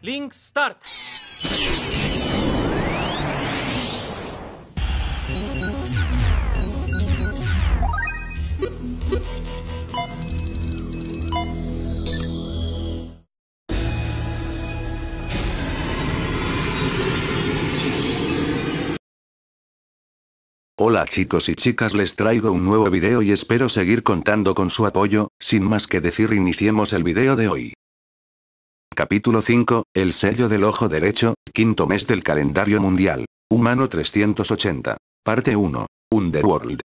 Link Start. Hola chicos y chicas, les traigo un nuevo video y espero seguir contando con su apoyo. Sin más que decir, iniciemos el video de hoy. Capítulo 5, el sello del ojo derecho, quinto mes del calendario mundial. Humano 380. Parte 1. Underworld.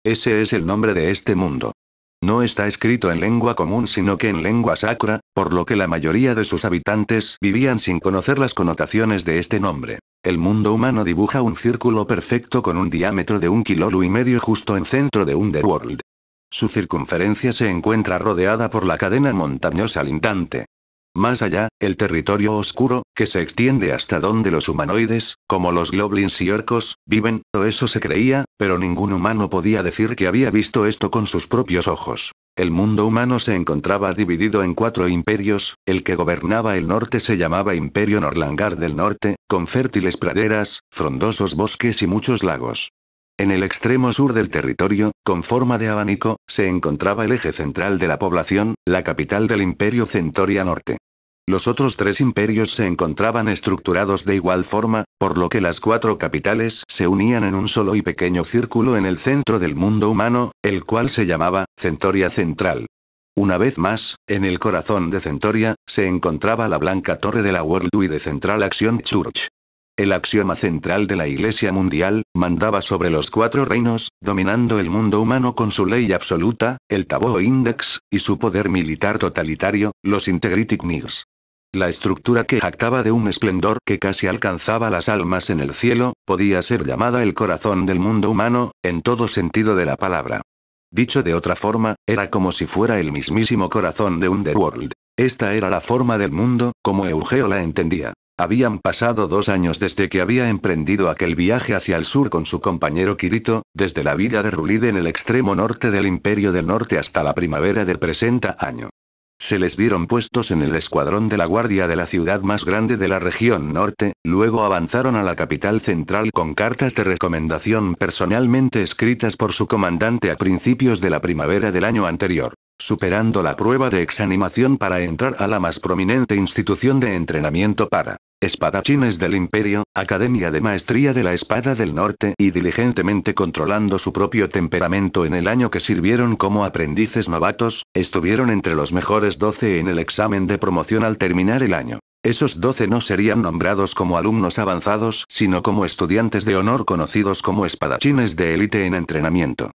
Ese es el nombre de este mundo. No está escrito en lengua común sino que en lengua sacra, por lo que la mayoría de sus habitantes vivían sin conocer las connotaciones de este nombre. El mundo humano dibuja un círculo perfecto con un diámetro de 1,5 km justo en centro de Underworld. Su circunferencia se encuentra rodeada por la cadena montañosa lindante. Más allá, el territorio oscuro, que se extiende hasta donde los humanoides, como los goblins y orcos, viven, o eso se creía, pero ningún humano podía decir que había visto esto con sus propios ojos. El mundo humano se encontraba dividido en 4 imperios, el que gobernaba el norte se llamaba Imperio Norlangar del Norte, con fértiles praderas, frondosos bosques y muchos lagos. En el extremo sur del territorio, con forma de abanico, se encontraba el eje central de la población, la capital del Imperio Centoria Norte. Los otros 3 imperios se encontraban estructurados de igual forma, por lo que las 4 capitales se unían en un solo y pequeño círculo en el centro del mundo humano, el cual se llamaba Centoria Central. Una vez más, en el corazón de Centoria, se encontraba la blanca torre de la Worldwide Central Action Church. El axioma central de la Iglesia Mundial, mandaba sobre los 4 reinos, dominando el mundo humano con su ley absoluta, el Taboo Index, y su poder militar totalitario, los Integrity Knights. La estructura que jactaba de un esplendor que casi alcanzaba las almas en el cielo, podía ser llamada el corazón del mundo humano, en todo sentido de la palabra. Dicho de otra forma, era como si fuera el mismísimo corazón de Underworld. Esta era la forma del mundo, como Eugeo la entendía. Habían pasado 2 años desde que había emprendido aquel viaje hacia el sur con su compañero Kirito, desde la villa de Rulide en el extremo norte del Imperio del Norte hasta la primavera del presente año. Se les dieron puestos en el escuadrón de la guardia de la ciudad más grande de la región norte, luego avanzaron a la capital central con cartas de recomendación personalmente escritas por su comandante a principios de la primavera del año anterior. Superando la prueba de exanimación para entrar a la más prominente institución de entrenamiento para espadachines del Imperio, Academia de Maestría de la Espada del Norte, y diligentemente controlando su propio temperamento en el año que sirvieron como aprendices novatos, estuvieron entre los mejores 12 en el examen de promoción al terminar el año. Esos 12 no serían nombrados como alumnos avanzados, sino como estudiantes de honor conocidos como espadachines de élite en entrenamiento.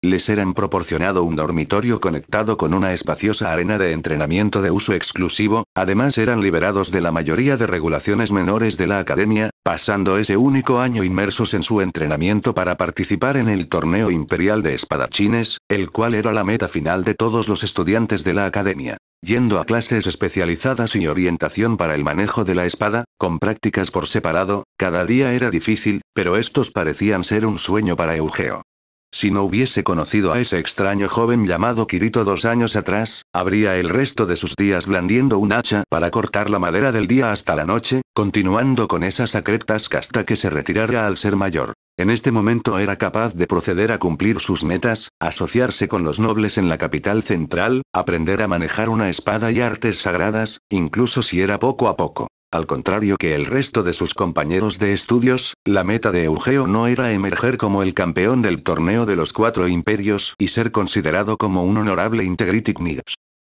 Les eran proporcionado un dormitorio conectado con una espaciosa arena de entrenamiento de uso exclusivo, además eran liberados de la mayoría de regulaciones menores de la academia, pasando ese único año inmersos en su entrenamiento para participar en el torneo imperial de espadachines, el cual era la meta final de todos los estudiantes de la academia. Yendo a clases especializadas y orientación para el manejo de la espada, con prácticas por separado, cada día era difícil, pero estos parecían ser un sueño para Eugeo. Si no hubiese conocido a ese extraño joven llamado Kirito 2 años atrás, habría el resto de sus días blandiendo un hacha para cortar la madera del día hasta la noche, continuando con esas acretas hasta que se retirara al ser mayor. En este momento era capaz de proceder a cumplir sus metas, asociarse con los nobles en la capital central, aprender a manejar una espada y artes sagradas, incluso si era poco a poco. Al contrario que el resto de sus compañeros de estudios, la meta de Eugeo no era emerger como el campeón del torneo de los 4 imperios y ser considerado como un honorable Integrity Knight,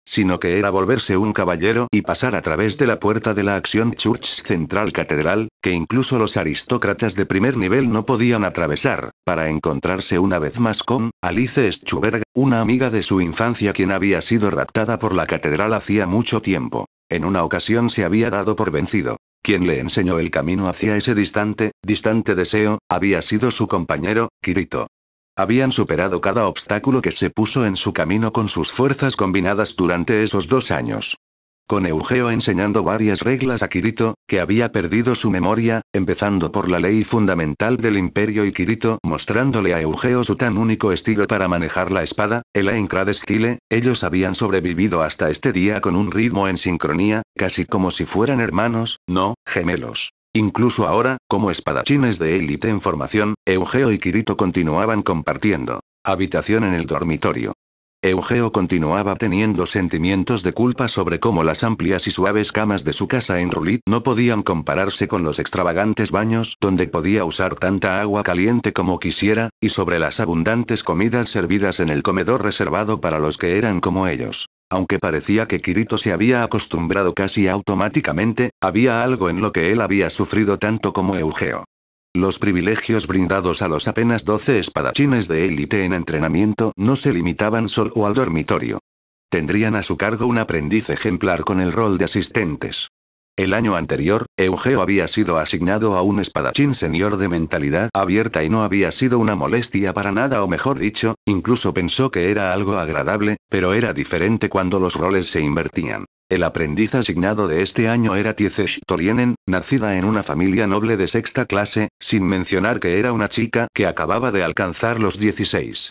sino que era volverse un caballero y pasar a través de la puerta de la Action Church Central Catedral, que incluso los aristócratas de primer nivel no podían atravesar, para encontrarse una vez más con Alice Schuberg, una amiga de su infancia quien había sido raptada por la catedral hacía mucho tiempo. En una ocasión se había dado por vencido. Quien le enseñó el camino hacia ese distante deseo, había sido su compañero, Kirito. Habían superado cada obstáculo que se puso en su camino con sus fuerzas combinadas durante esos 2 años. con Eugeo enseñando varias reglas a Kirito, que había perdido su memoria, empezando por la ley fundamental del imperio y Kirito mostrándole a Eugeo su tan único estilo para manejar la espada, el Aincrad Style. Ellos habían sobrevivido hasta este día con un ritmo en sincronía, casi como si fueran hermanos, no, gemelos. Incluso ahora, como espadachines de élite en formación, Eugeo y Kirito continuaban compartiendo habitación en el dormitorio. Eugeo continuaba teniendo sentimientos de culpa sobre cómo las amplias y suaves camas de su casa en R'lyeh no podían compararse con los extravagantes baños donde podía usar tanta agua caliente como quisiera, y sobre las abundantes comidas servidas en el comedor reservado para los que eran como ellos. Aunque parecía que Kirito se había acostumbrado casi automáticamente, había algo en lo que él había sufrido tanto como Eugeo. Los privilegios brindados a los apenas 12 espadachines de élite en entrenamiento no se limitaban solo al dormitorio. Tendrían a su cargo un aprendiz ejemplar con el rol de asistentes. El año anterior, Eugeo había sido asignado a un espadachín senior de mentalidad abierta y no había sido una molestia para nada, o mejor dicho, incluso pensó que era algo agradable, pero era diferente cuando los roles se invertían. El aprendiz asignado de este año era Tieze Shtorienen, nacida en una familia noble de sexta clase, sin mencionar que era una chica que acababa de alcanzar los 16.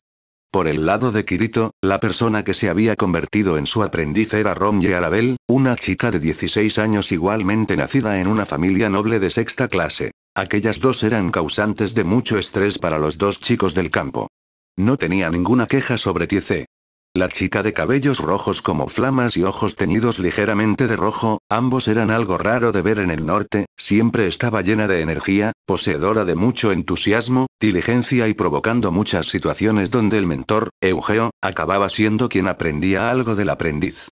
Por el lado de Kirito, la persona que se había convertido en su aprendiz era Romye Arabel, una chica de 16 años igualmente nacida en una familia noble de sexta clase. Aquellas dos eran causantes de mucho estrés para los dos chicos del campo. No tenía ninguna queja sobre Tieze. La chica de cabellos rojos como flamas y ojos teñidos ligeramente de rojo, ambos eran algo raro de ver en el norte, siempre estaba llena de energía, poseedora de mucho entusiasmo, diligencia y provocando muchas situaciones donde el mentor, Eugeo, acababa siendo quien aprendía algo del aprendiz.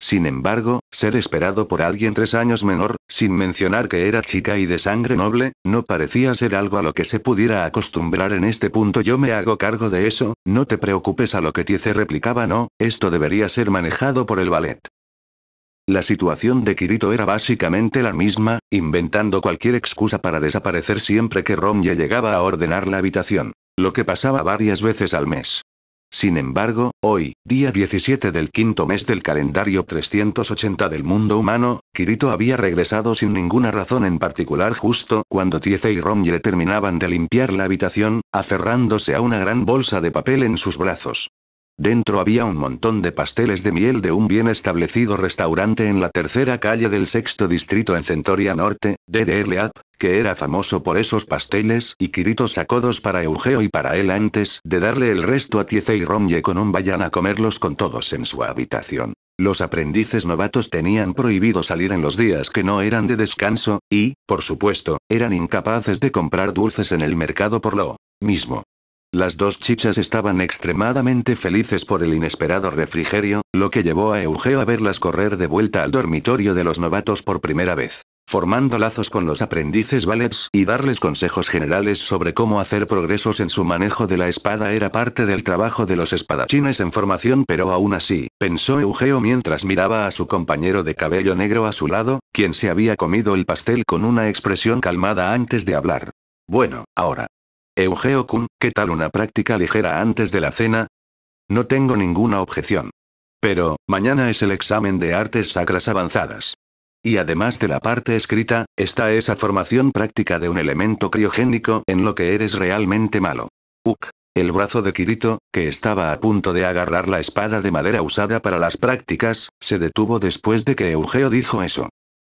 Sin embargo, ser esperado por alguien 3 años menor, sin mencionar que era chica y de sangre noble, no parecía ser algo a lo que se pudiera acostumbrar en este punto. Yo me hago cargo de eso, no te preocupes, a lo que Tieze replicaba. No, esto debería ser manejado por el ballet. La situación de Kirito era básicamente la misma, inventando cualquier excusa para desaparecer siempre que Romye llegaba a ordenar la habitación, lo que pasaba varias veces al mes. Sin embargo, hoy, día 17 del quinto mes del calendario 380 del mundo humano, Kirito había regresado sin ninguna razón en particular justo cuando Tieze y Romye terminaban de limpiar la habitación, aferrándose a una gran bolsa de papel en sus brazos. Dentro había un montón de pasteles de miel de un bien establecido restaurante en la tercera calle del sexto distrito en Centoria Norte, DDR, que era famoso por esos pasteles, y Kirito sacó 2 para Eugeo y para él antes de darle el resto a Tieze y Romye con un vayan a comerlos con todos en su habitación. Los aprendices novatos tenían prohibido salir en los días que no eran de descanso, y, por supuesto, eran incapaces de comprar dulces en el mercado por lo mismo. Las dos chichas estaban extremadamente felices por el inesperado refrigerio, lo que llevó a Eugeo a verlas correr de vuelta al dormitorio de los novatos por primera vez, formando lazos con los aprendices valets y darles consejos generales sobre cómo hacer progresos en su manejo de la espada. Era parte del trabajo de los espadachines en formación, pero aún así, pensó Eugeo mientras miraba a su compañero de cabello negro a su lado, quien se había comido el pastel con una expresión calmada antes de hablar. Bueno, ahora. Eugeo-kun, ¿qué tal una práctica ligera antes de la cena? No tengo ninguna objeción. Pero, mañana es el examen de artes sacras avanzadas. Y además de la parte escrita, está esa formación práctica de un elemento criogénico en lo que eres realmente malo. El brazo de Kirito, que estaba a punto de agarrar la espada de madera usada para las prácticas, se detuvo después de que Eugeo dijo eso.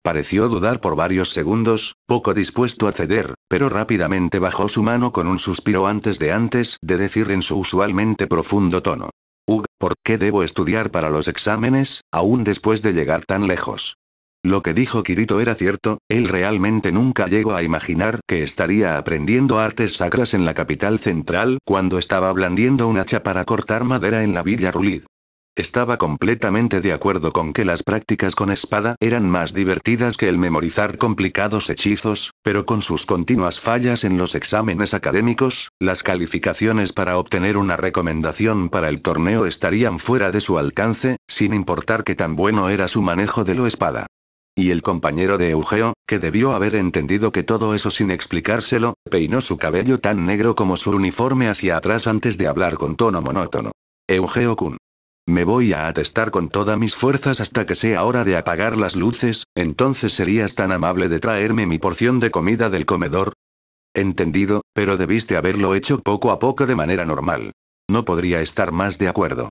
Pareció dudar por varios segundos, poco dispuesto a ceder, pero rápidamente bajó su mano con un suspiro antes de decir en su usualmente profundo tono. ¿Por qué debo estudiar para los exámenes, aún después de llegar tan lejos? Lo que dijo Kirito era cierto, él realmente nunca llegó a imaginar que estaría aprendiendo artes sacras en la capital central cuando estaba blandiendo un hacha para cortar madera en la villa R'lyeh. Estaba completamente de acuerdo con que las prácticas con espada eran más divertidas que el memorizar complicados hechizos, pero con sus continuas fallas en los exámenes académicos, las calificaciones para obtener una recomendación para el torneo estarían fuera de su alcance, sin importar qué tan bueno era su manejo de la espada. Y el compañero de Eugeo, que debió haber entendido que todo eso sin explicárselo, peinó su cabello tan negro como su uniforme hacia atrás antes de hablar con tono monótono. Eugeo-kun. Me voy a atestar con todas mis fuerzas hasta que sea hora de apagar las luces, entonces serías tan amable de traerme mi porción de comida del comedor. Entendido, pero debiste haberlo hecho poco a poco de manera normal. No podría estar más de acuerdo.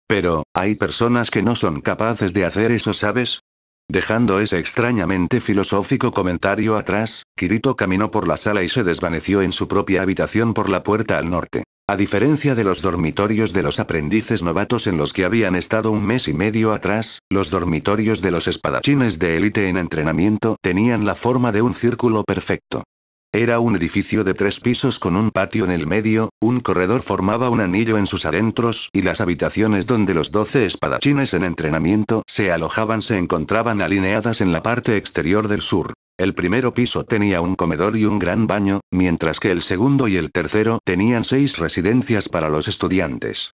Pero, hay personas que no son capaces de hacer eso, ¿sabes? Dejando ese extrañamente filosófico comentario atrás, Kirito caminó por la sala y se desvaneció en su propia habitación por la puerta al norte. A diferencia de los dormitorios de los aprendices novatos en los que habían estado un mes y medio atrás, los dormitorios de los espadachines de élite en entrenamiento tenían la forma de un círculo perfecto. Era un edificio de 3 pisos con un patio en el medio, un corredor formaba un anillo en sus adentros y las habitaciones donde los 12 espadachines en entrenamiento se alojaban se encontraban alineadas en la parte exterior del sur. El primero piso tenía un comedor y un gran baño, mientras que el segundo y el tercero tenían 6 residencias para los estudiantes.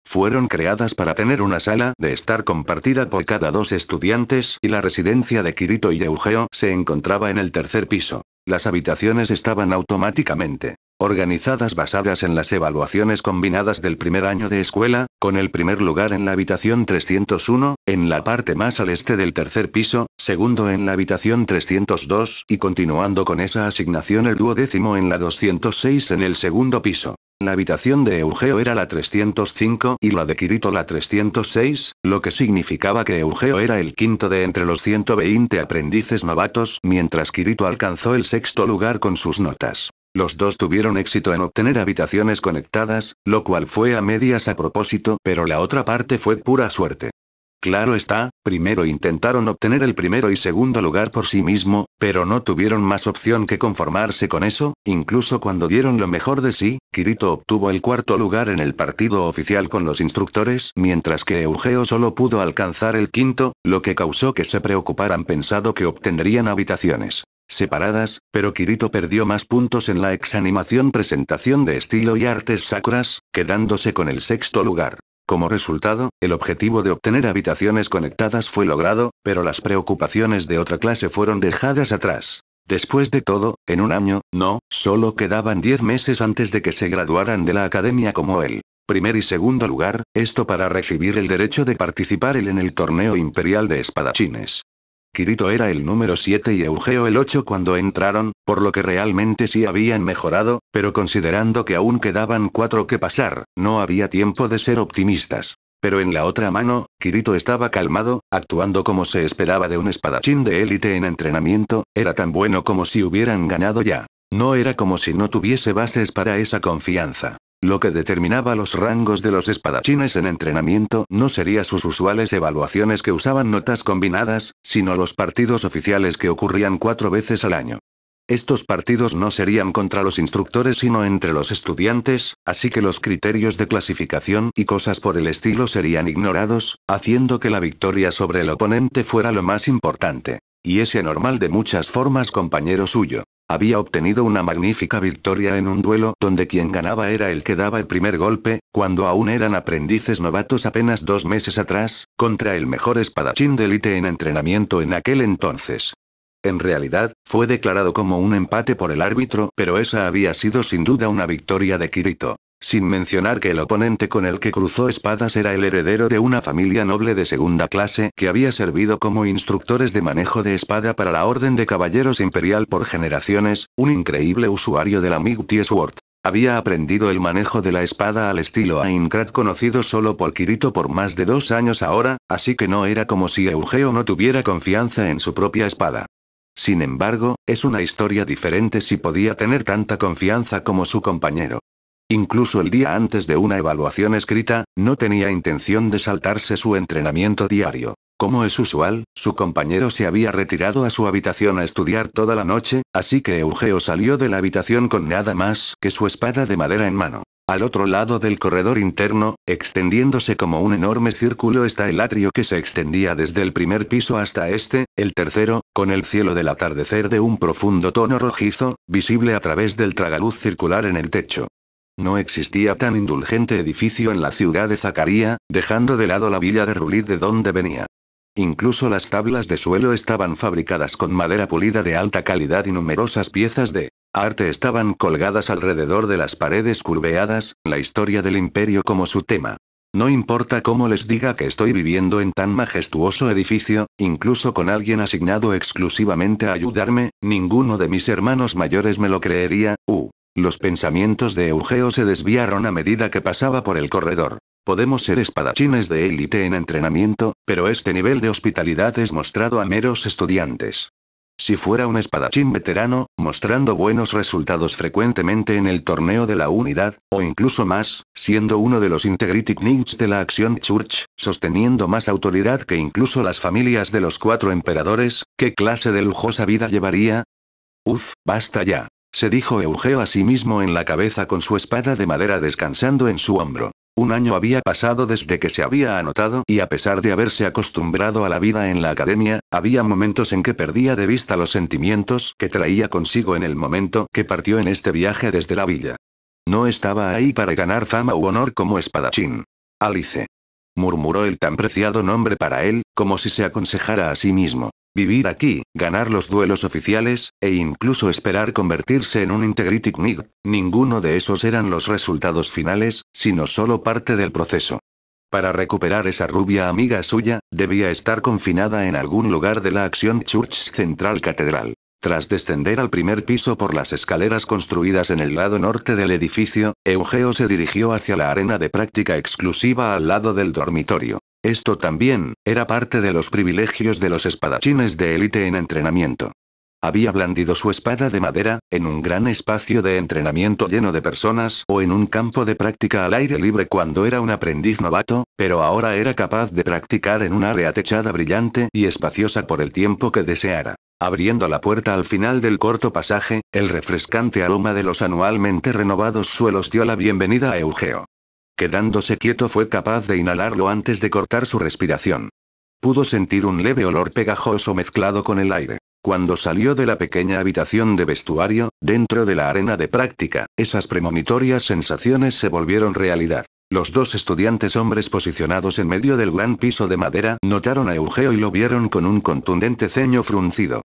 Fueron creadas para tener una sala de estar compartida por cada 2 estudiantes y la residencia de Kirito y Eugeo se encontraba en el tercer piso. Las habitaciones estaban automáticamente organizadas basadas en las evaluaciones combinadas del primer año de escuela, con el primer lugar en la habitación 301, en la parte más al este del tercer piso, segundo en la habitación 302 y continuando con esa asignación el 12º en la 206 en el segundo piso. La habitación de Eugeo era la 305 y la de Kirito la 306, lo que significaba que Eugeo era el quinto de entre los 120 aprendices novatos, mientras Kirito alcanzó el sexto lugar con sus notas. Los dos tuvieron éxito en obtener habitaciones conectadas, lo cual fue a medias a propósito, pero la otra parte fue pura suerte. Claro está, primero intentaron obtener el primero y segundo lugar por sí mismo, pero no tuvieron más opción que conformarse con eso, incluso cuando dieron lo mejor de sí, Kirito obtuvo el cuarto lugar en el partido oficial con los instructores, mientras que Eugeo solo pudo alcanzar el quinto, lo que causó que se preocuparan pensando que obtendrían habitaciones separadas, pero Kirito perdió más puntos en la exanimación presentación de estilo y artes sacras, quedándose con el sexto lugar. Como resultado, el objetivo de obtener habitaciones conectadas fue logrado, pero las preocupaciones de otra clase fueron dejadas atrás. Después de todo, en un año, no, solo quedaban 10 meses antes de que se graduaran de la academia como él. Primer y segundo lugar, esto para recibir el derecho de participar en el torneo imperial de espadachines. Kirito era el número 7 y Eugeo el 8 cuando entraron, por lo que realmente sí habían mejorado, pero considerando que aún quedaban 4 que pasar, no había tiempo de ser optimistas. Pero en la otra mano, Kirito estaba calmado, actuando como se esperaba de un espadachín de élite en entrenamiento, era tan bueno como si hubieran ganado ya. No era como si no tuviese bases para esa confianza. Lo que determinaba los rangos de los espadachines en entrenamiento no sería sus usuales evaluaciones que usaban notas combinadas, sino los partidos oficiales que ocurrían 4 veces al año. Estos partidos no serían contra los instructores sino entre los estudiantes, así que los criterios de clasificación y cosas por el estilo serían ignorados, haciendo que la victoria sobre el oponente fuera lo más importante. Y ese anormal de muchas formas compañero suyo había obtenido una magnífica victoria en un duelo donde quien ganaba era el que daba el primer golpe, cuando aún eran aprendices novatos apenas 2 meses atrás, contra el mejor espadachín de élite en entrenamiento en aquel entonces. En realidad, fue declarado como un empate por el árbitro, pero esa había sido sin duda una victoria de Kirito. Sin mencionar que el oponente con el que cruzó espadas era el heredero de una familia noble de segunda clase que había servido como instructores de manejo de espada para la Orden de Caballeros Imperial por generaciones, un increíble usuario de la Mighty Sword. Había aprendido el manejo de la espada al estilo Aincrad conocido solo por Kirito por más de 2 años ahora, así que no era como si Eugeo no tuviera confianza en su propia espada. Sin embargo, es una historia diferente si podía tener tanta confianza como su compañero. Incluso el día antes de una evaluación escrita, no tenía intención de saltarse su entrenamiento diario. Como es usual, su compañero se había retirado a su habitación a estudiar toda la noche, así que Eugeo salió de la habitación con nada más que su espada de madera en mano. Al otro lado del corredor interno, extendiéndose como un enorme círculo está el atrio que se extendía desde el primer piso hasta el tercero, con el cielo del atardecer de un profundo tono rojizo, visible a través del tragaluz circular en el techo. No existía tan indulgente edificio en la ciudad de Zacaría, dejando de lado la villa de Rulid de donde venía. Incluso las tablas de suelo estaban fabricadas con madera pulida de alta calidad y numerosas piezas de arte estaban colgadas alrededor de las paredes curveadas, la historia del imperio como su tema. No importa cómo les diga que estoy viviendo en tan majestuoso edificio, incluso con alguien asignado exclusivamente a ayudarme, ninguno de mis hermanos mayores me lo creería. Los pensamientos de Eugeo se desviaron a medida que pasaba por el corredor. Podemos ser espadachines de élite en entrenamiento, pero este nivel de hospitalidad es mostrado a meros estudiantes. Si fuera un espadachín veterano, mostrando buenos resultados frecuentemente en el torneo de la unidad, o incluso más, siendo uno de los Integrity Knights de la Action Church, sosteniendo más autoridad que incluso las familias de los 4 emperadores, ¿qué clase de lujosa vida llevaría? Basta ya, se dijo Eugeo a sí mismo en la cabeza con su espada de madera descansando en su hombro. Un año había pasado desde que se había anotado y a pesar de haberse acostumbrado a la vida en la academia, había momentos en que perdía de vista los sentimientos que traía consigo en el momento que partió en este viaje desde la villa. No estaba ahí para ganar fama u honor como espadachín. Alice. Murmuró el tan preciado nombre para él, como si se aconsejara a sí mismo. Vivir aquí, ganar los duelos oficiales, e incluso esperar convertirse en un Integrity Knight, ninguno de esos eran los resultados finales, sino solo parte del proceso. Para recuperar esa rubia amiga suya, debía estar confinada en algún lugar de la Action Church Central Catedral. Tras descender al primer piso por las escaleras construidas en el lado norte del edificio, Eugeo se dirigió hacia la arena de práctica exclusiva al lado del dormitorio. Esto también, era parte de los privilegios de los espadachines de élite en entrenamiento. Había blandido su espada de madera, en un gran espacio de entrenamiento lleno de personas o en un campo de práctica al aire libre cuando era un aprendiz novato, pero ahora era capaz de practicar en un área techada brillante y espaciosa por el tiempo que deseara. Abriendo la puerta al final del corto pasaje, el refrescante aroma de los anualmente renovados suelos dio la bienvenida a Eugeo. Quedándose quieto fue capaz de inhalarlo antes de cortar su respiración. Pudo sentir un leve olor pegajoso mezclado con el aire. Cuando salió de la pequeña habitación de vestuario, dentro de la arena de práctica, esas premonitorias sensaciones se volvieron realidad. Los 2 estudiantes hombres posicionados en medio del gran piso de madera notaron a Eugeo y lo vieron con un contundente ceño fruncido.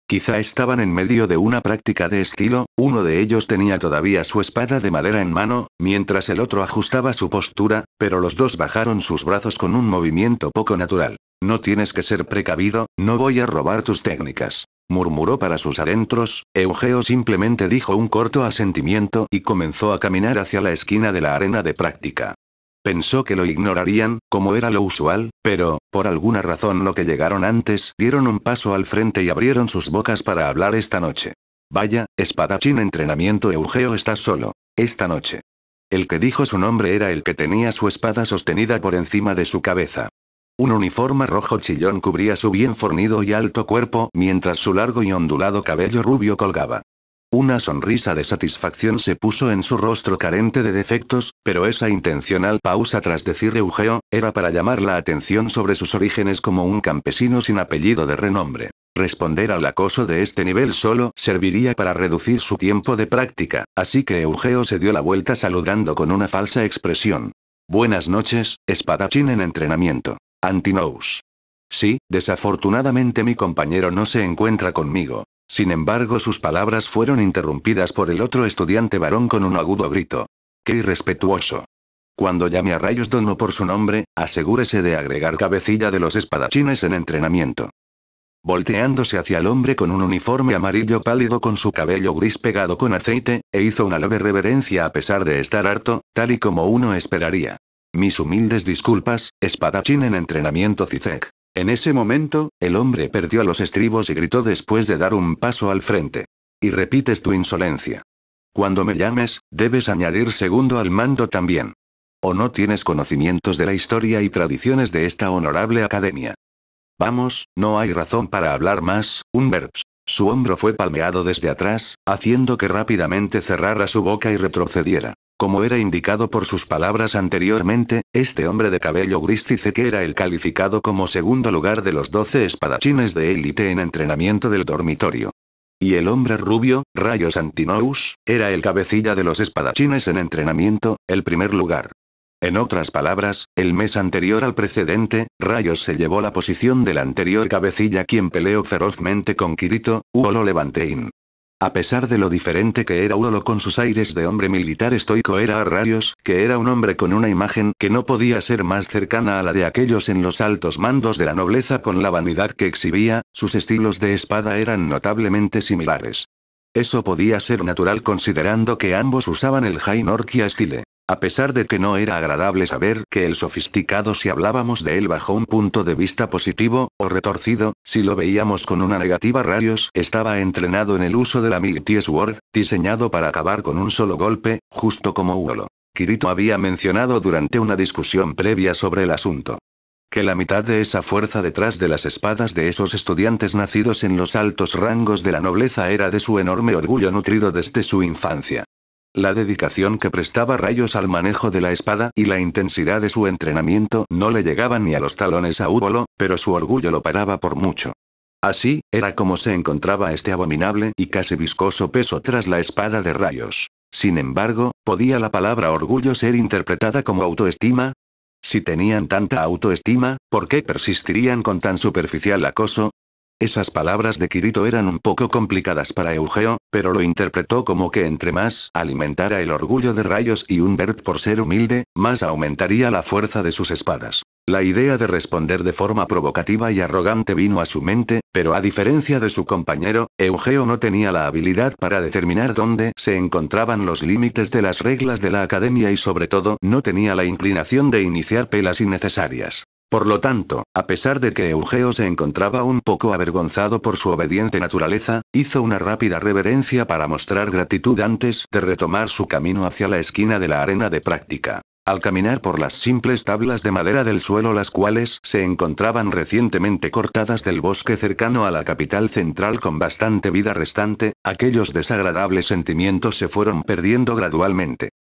Quizá estaban en medio de una práctica de estilo, uno de ellos tenía todavía su espada de madera en mano, mientras el otro ajustaba su postura, pero los 2 bajaron sus brazos con un movimiento poco natural. No tienes que ser precavido, no voy a robar tus técnicas. Murmuró para sus adentros, Eugeo simplemente dijo un corto asentimiento y comenzó a caminar hacia la esquina de la arena de práctica. Pensó que lo ignorarían, como era lo usual, pero, por alguna razón los que llegaron antes dieron un paso al frente y abrieron sus bocas para hablar esta noche. Vaya, espadachín entrenamiento Eugeo está solo. Esta noche. El que dijo su nombre era el que tenía su espada sostenida por encima de su cabeza. Un uniforme rojo chillón cubría su bien fornido y alto cuerpo mientras su largo y ondulado cabello rubio colgaba. Una sonrisa de satisfacción se puso en su rostro carente de defectos, pero esa intencional pausa tras decir Eugeo, era para llamar la atención sobre sus orígenes como un campesino sin apellido de renombre. Responder al acoso de este nivel solo serviría para reducir su tiempo de práctica, así que Eugeo se dio la vuelta saludando con una falsa expresión. Buenas noches, espadachín en entrenamiento. Antinous. Sí, desafortunadamente mi compañero no se encuentra conmigo. Sin embargo, sus palabras fueron interrumpidas por el otro estudiante varón con un agudo grito. ¡Qué irrespetuoso! Cuando llame a Rayos Dono por su nombre, asegúrese de agregar cabecilla de los espadachines en entrenamiento. Volteándose hacia el hombre con un uniforme amarillo pálido con su cabello gris pegado con aceite, hizo una leve reverencia a pesar de estar harto, tal y como uno esperaría. Mis humildes disculpas, espadachín en entrenamiento Cizek. En ese momento, el hombre perdió los estribos y gritó después de dar un paso al frente. Y repites tu insolencia. Cuando me llames, debes añadir segundo al mando también. ¿O no tienes conocimientos de la historia y tradiciones de esta honorable academia? Vamos, no hay razón para hablar más, Humbert. Su hombro fue palmeado desde atrás, haciendo que rápidamente cerrara su boca y retrocediera. Como era indicado por sus palabras anteriormente, este hombre de cabello gris que era el calificado como segundo lugar de los 12 espadachines de élite en entrenamiento del dormitorio. Y el hombre rubio, Rayos Antinous, era el cabecilla de los espadachines en entrenamiento, el primer lugar. En otras palabras, el mes anterior al precedente, Rayos se llevó la posición del anterior cabecilla quien peleó ferozmente con Kirito, Uolo Levantein. A pesar de lo diferente que era Urolo con sus aires de hombre militar estoico, era a rayos, que era un hombre con una imagen que no podía ser más cercana a la de aquellos en los altos mandos de la nobleza. Con la vanidad que exhibía, sus estilos de espada eran notablemente similares. Eso podía ser natural considerando que ambos usaban el High Norkia Style. A pesar de que no era agradable saber que el sofisticado, si hablábamos de él bajo un punto de vista positivo, o retorcido, si lo veíamos con una negativa rayos, estaba entrenado en el uso de la Mighty Sword, diseñado para acabar con un solo golpe, justo como Urolo. Kirito había mencionado durante una discusión previa sobre el asunto. Que la mitad de esa fuerza detrás de las espadas de esos estudiantes nacidos en los altos rangos de la nobleza era de su enorme orgullo nutrido desde su infancia. La dedicación que prestaba rayos al manejo de la espada y la intensidad de su entrenamiento no le llegaban ni a los talones a Urolo, pero su orgullo lo paraba por mucho. Así, era como se encontraba este abominable y casi viscoso peso tras la espada de rayos. Sin embargo, ¿podía la palabra orgullo ser interpretada como autoestima? Si tenían tanta autoestima, ¿por qué persistirían con tan superficial acoso? Esas palabras de Kirito eran un poco complicadas para Eugeo, pero lo interpretó como que entre más alimentara el orgullo de rayos y Humbert por ser humilde, más aumentaría la fuerza de sus espadas. La idea de responder de forma provocativa y arrogante vino a su mente, pero a diferencia de su compañero, Eugeo no tenía la habilidad para determinar dónde se encontraban los límites de las reglas de la academia y sobre todo no tenía la inclinación de iniciar peleas innecesarias. Por lo tanto, a pesar de que Eugeo se encontraba un poco avergonzado por su obediente naturaleza, hizo una rápida reverencia para mostrar gratitud antes de retomar su camino hacia la esquina de la arena de práctica. Al caminar por las simples tablas de madera del suelo, las cuales se encontraban recientemente cortadas del bosque cercano a la capital central con bastante vida restante, aquellos desagradables sentimientos se fueron perdiendo gradualmente.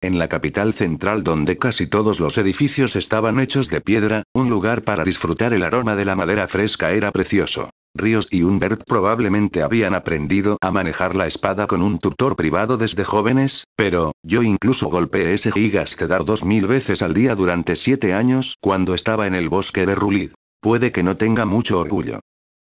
En la capital central, donde casi todos los edificios estaban hechos de piedra, un lugar para disfrutar el aroma de la madera fresca era precioso. Ríos y Humbert probablemente habían aprendido a manejar la espada con un tutor privado desde jóvenes, pero, yo incluso golpeé ese Gigastedar 2000 veces al día durante 7 años cuando estaba en el bosque de Rulid. Puede que no tenga mucho orgullo.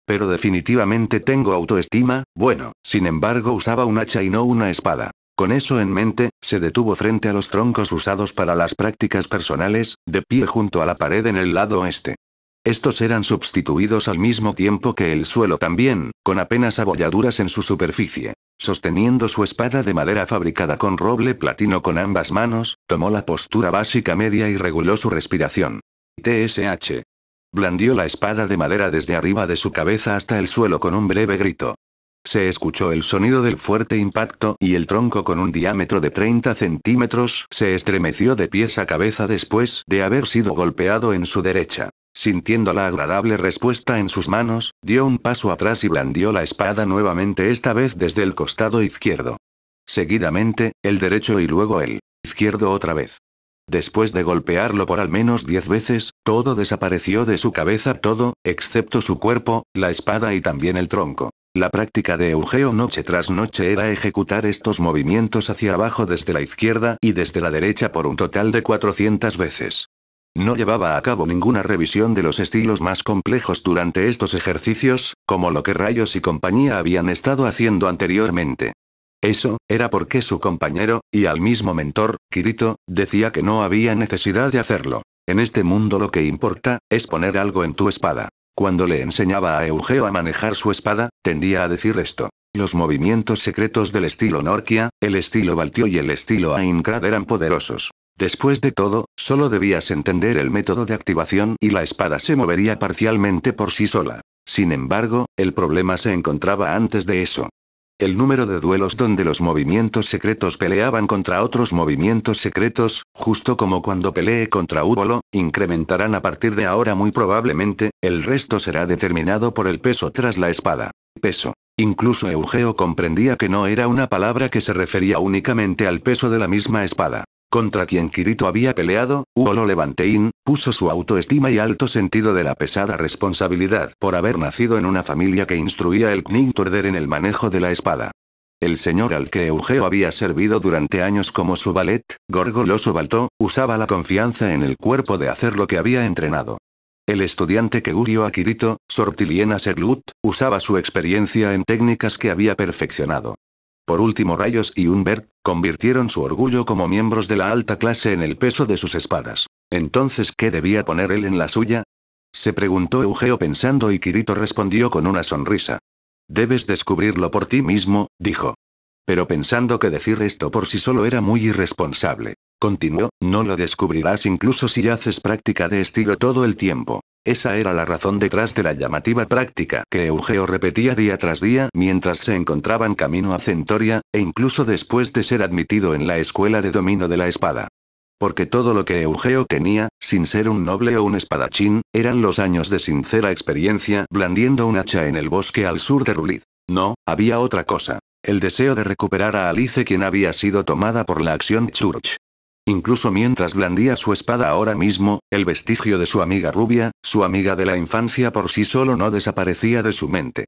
Pero definitivamente tengo autoestima. Bueno, sin embargo usaba un hacha y no una espada. Con eso en mente, se detuvo frente a los troncos usados para las prácticas personales, de pie junto a la pared en el lado oeste. Estos eran sustituidos al mismo tiempo que el suelo también, con apenas abolladuras en su superficie. Sosteniendo su espada de madera fabricada con roble platino con ambas manos, tomó la postura básica media y reguló su respiración. TSH. Blandió la espada de madera desde arriba de su cabeza hasta el suelo con un breve grito. Se escuchó el sonido del fuerte impacto y el tronco con un diámetro de 30 centímetros se estremeció de pies a cabeza después de haber sido golpeado en su derecha. Sintiendo la agradable respuesta en sus manos, dio un paso atrás y blandió la espada nuevamente, esta vez desde el costado izquierdo. Seguidamente, el derecho y luego el izquierdo otra vez. Después de golpearlo por al menos 10 veces, todo desapareció de su cabeza, todo, excepto su cuerpo, la espada y también el tronco. La práctica de Eugeo noche tras noche era ejecutar estos movimientos hacia abajo desde la izquierda y desde la derecha por un total de 400 veces. No llevaba a cabo ninguna revisión de los estilos más complejos durante estos ejercicios, como lo que Rayos y compañía habían estado haciendo anteriormente. Eso, era porque su compañero, y al mismo mentor, Kirito, decía que no había necesidad de hacerlo. En este mundo lo que importa, es poner algo en tu espada. Cuando le enseñaba a Eugeo a manejar su espada, tendía a decir esto. Los movimientos secretos del estilo Norkia, el estilo Baltio y el estilo Aincrad eran poderosos. Después de todo, solo debías entender el método de activación y la espada se movería parcialmente por sí sola. Sin embargo, el problema se encontraba antes de eso. El número de duelos donde los movimientos secretos peleaban contra otros movimientos secretos, justo como cuando peleé contra Urolo, incrementarán a partir de ahora muy probablemente, el resto será determinado por el peso tras la espada. Peso. Incluso Eugeo comprendía que no era una palabra que se refería únicamente al peso de la misma espada. Contra quien Kirito había peleado, Urolo Levantein, puso su autoestima y alto sentido de la pesada responsabilidad por haber nacido en una familia que instruía el Knintorder en el manejo de la espada. El señor al que Eugeo había servido durante años como su valet, Gorgoloso Baltó, usaba la confianza en el cuerpo de hacer lo que había entrenado. El estudiante que guió a Kirito, Sortiliena Serlut, usaba su experiencia en técnicas que había perfeccionado. Por último, Rayos y Humbert convirtieron su orgullo como miembros de la alta clase en el peso de sus espadas. Entonces, ¿qué debía poner él en la suya? Se preguntó Eugeo pensando y Kirito respondió con una sonrisa. Debes descubrirlo por ti mismo, dijo. Pero pensando que decir esto por sí solo era muy irresponsable. Continuó, no lo descubrirás incluso si haces práctica de estilo todo el tiempo. Esa era la razón detrás de la llamativa práctica que Eugeo repetía día tras día mientras se encontraban camino a Centoria, e incluso después de ser admitido en la escuela de dominio de la espada. Porque todo lo que Eugeo tenía, sin ser un noble o un espadachín, eran los años de sincera experiencia blandiendo un hacha en el bosque al sur de Rulid. No, había otra cosa. El deseo de recuperar a Alice, quien había sido tomada por la acción Church. Incluso mientras blandía su espada ahora mismo, el vestigio de su amiga rubia, su amiga de la infancia por sí solo no desaparecía de su mente.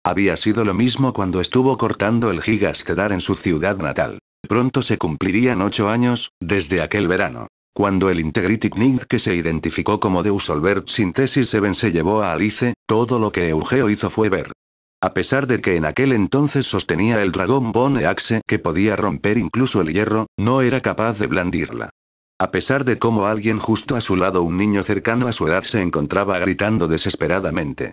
Había sido lo mismo cuando estuvo cortando el Gigastedar en su ciudad natal. Pronto se cumplirían 8 años, desde aquel verano. Cuando el Integrity Knight que se identificó como Deus Olbert Synthesis 7 se llevó a Alice, todo lo que Eugeo hizo fue ver. A pesar de que en aquel entonces sostenía el Dragon Bone Axe que podía romper incluso el hierro, no era capaz de blandirla. A pesar de cómo alguien justo a su lado, un niño cercano a su edad, se encontraba gritando desesperadamente.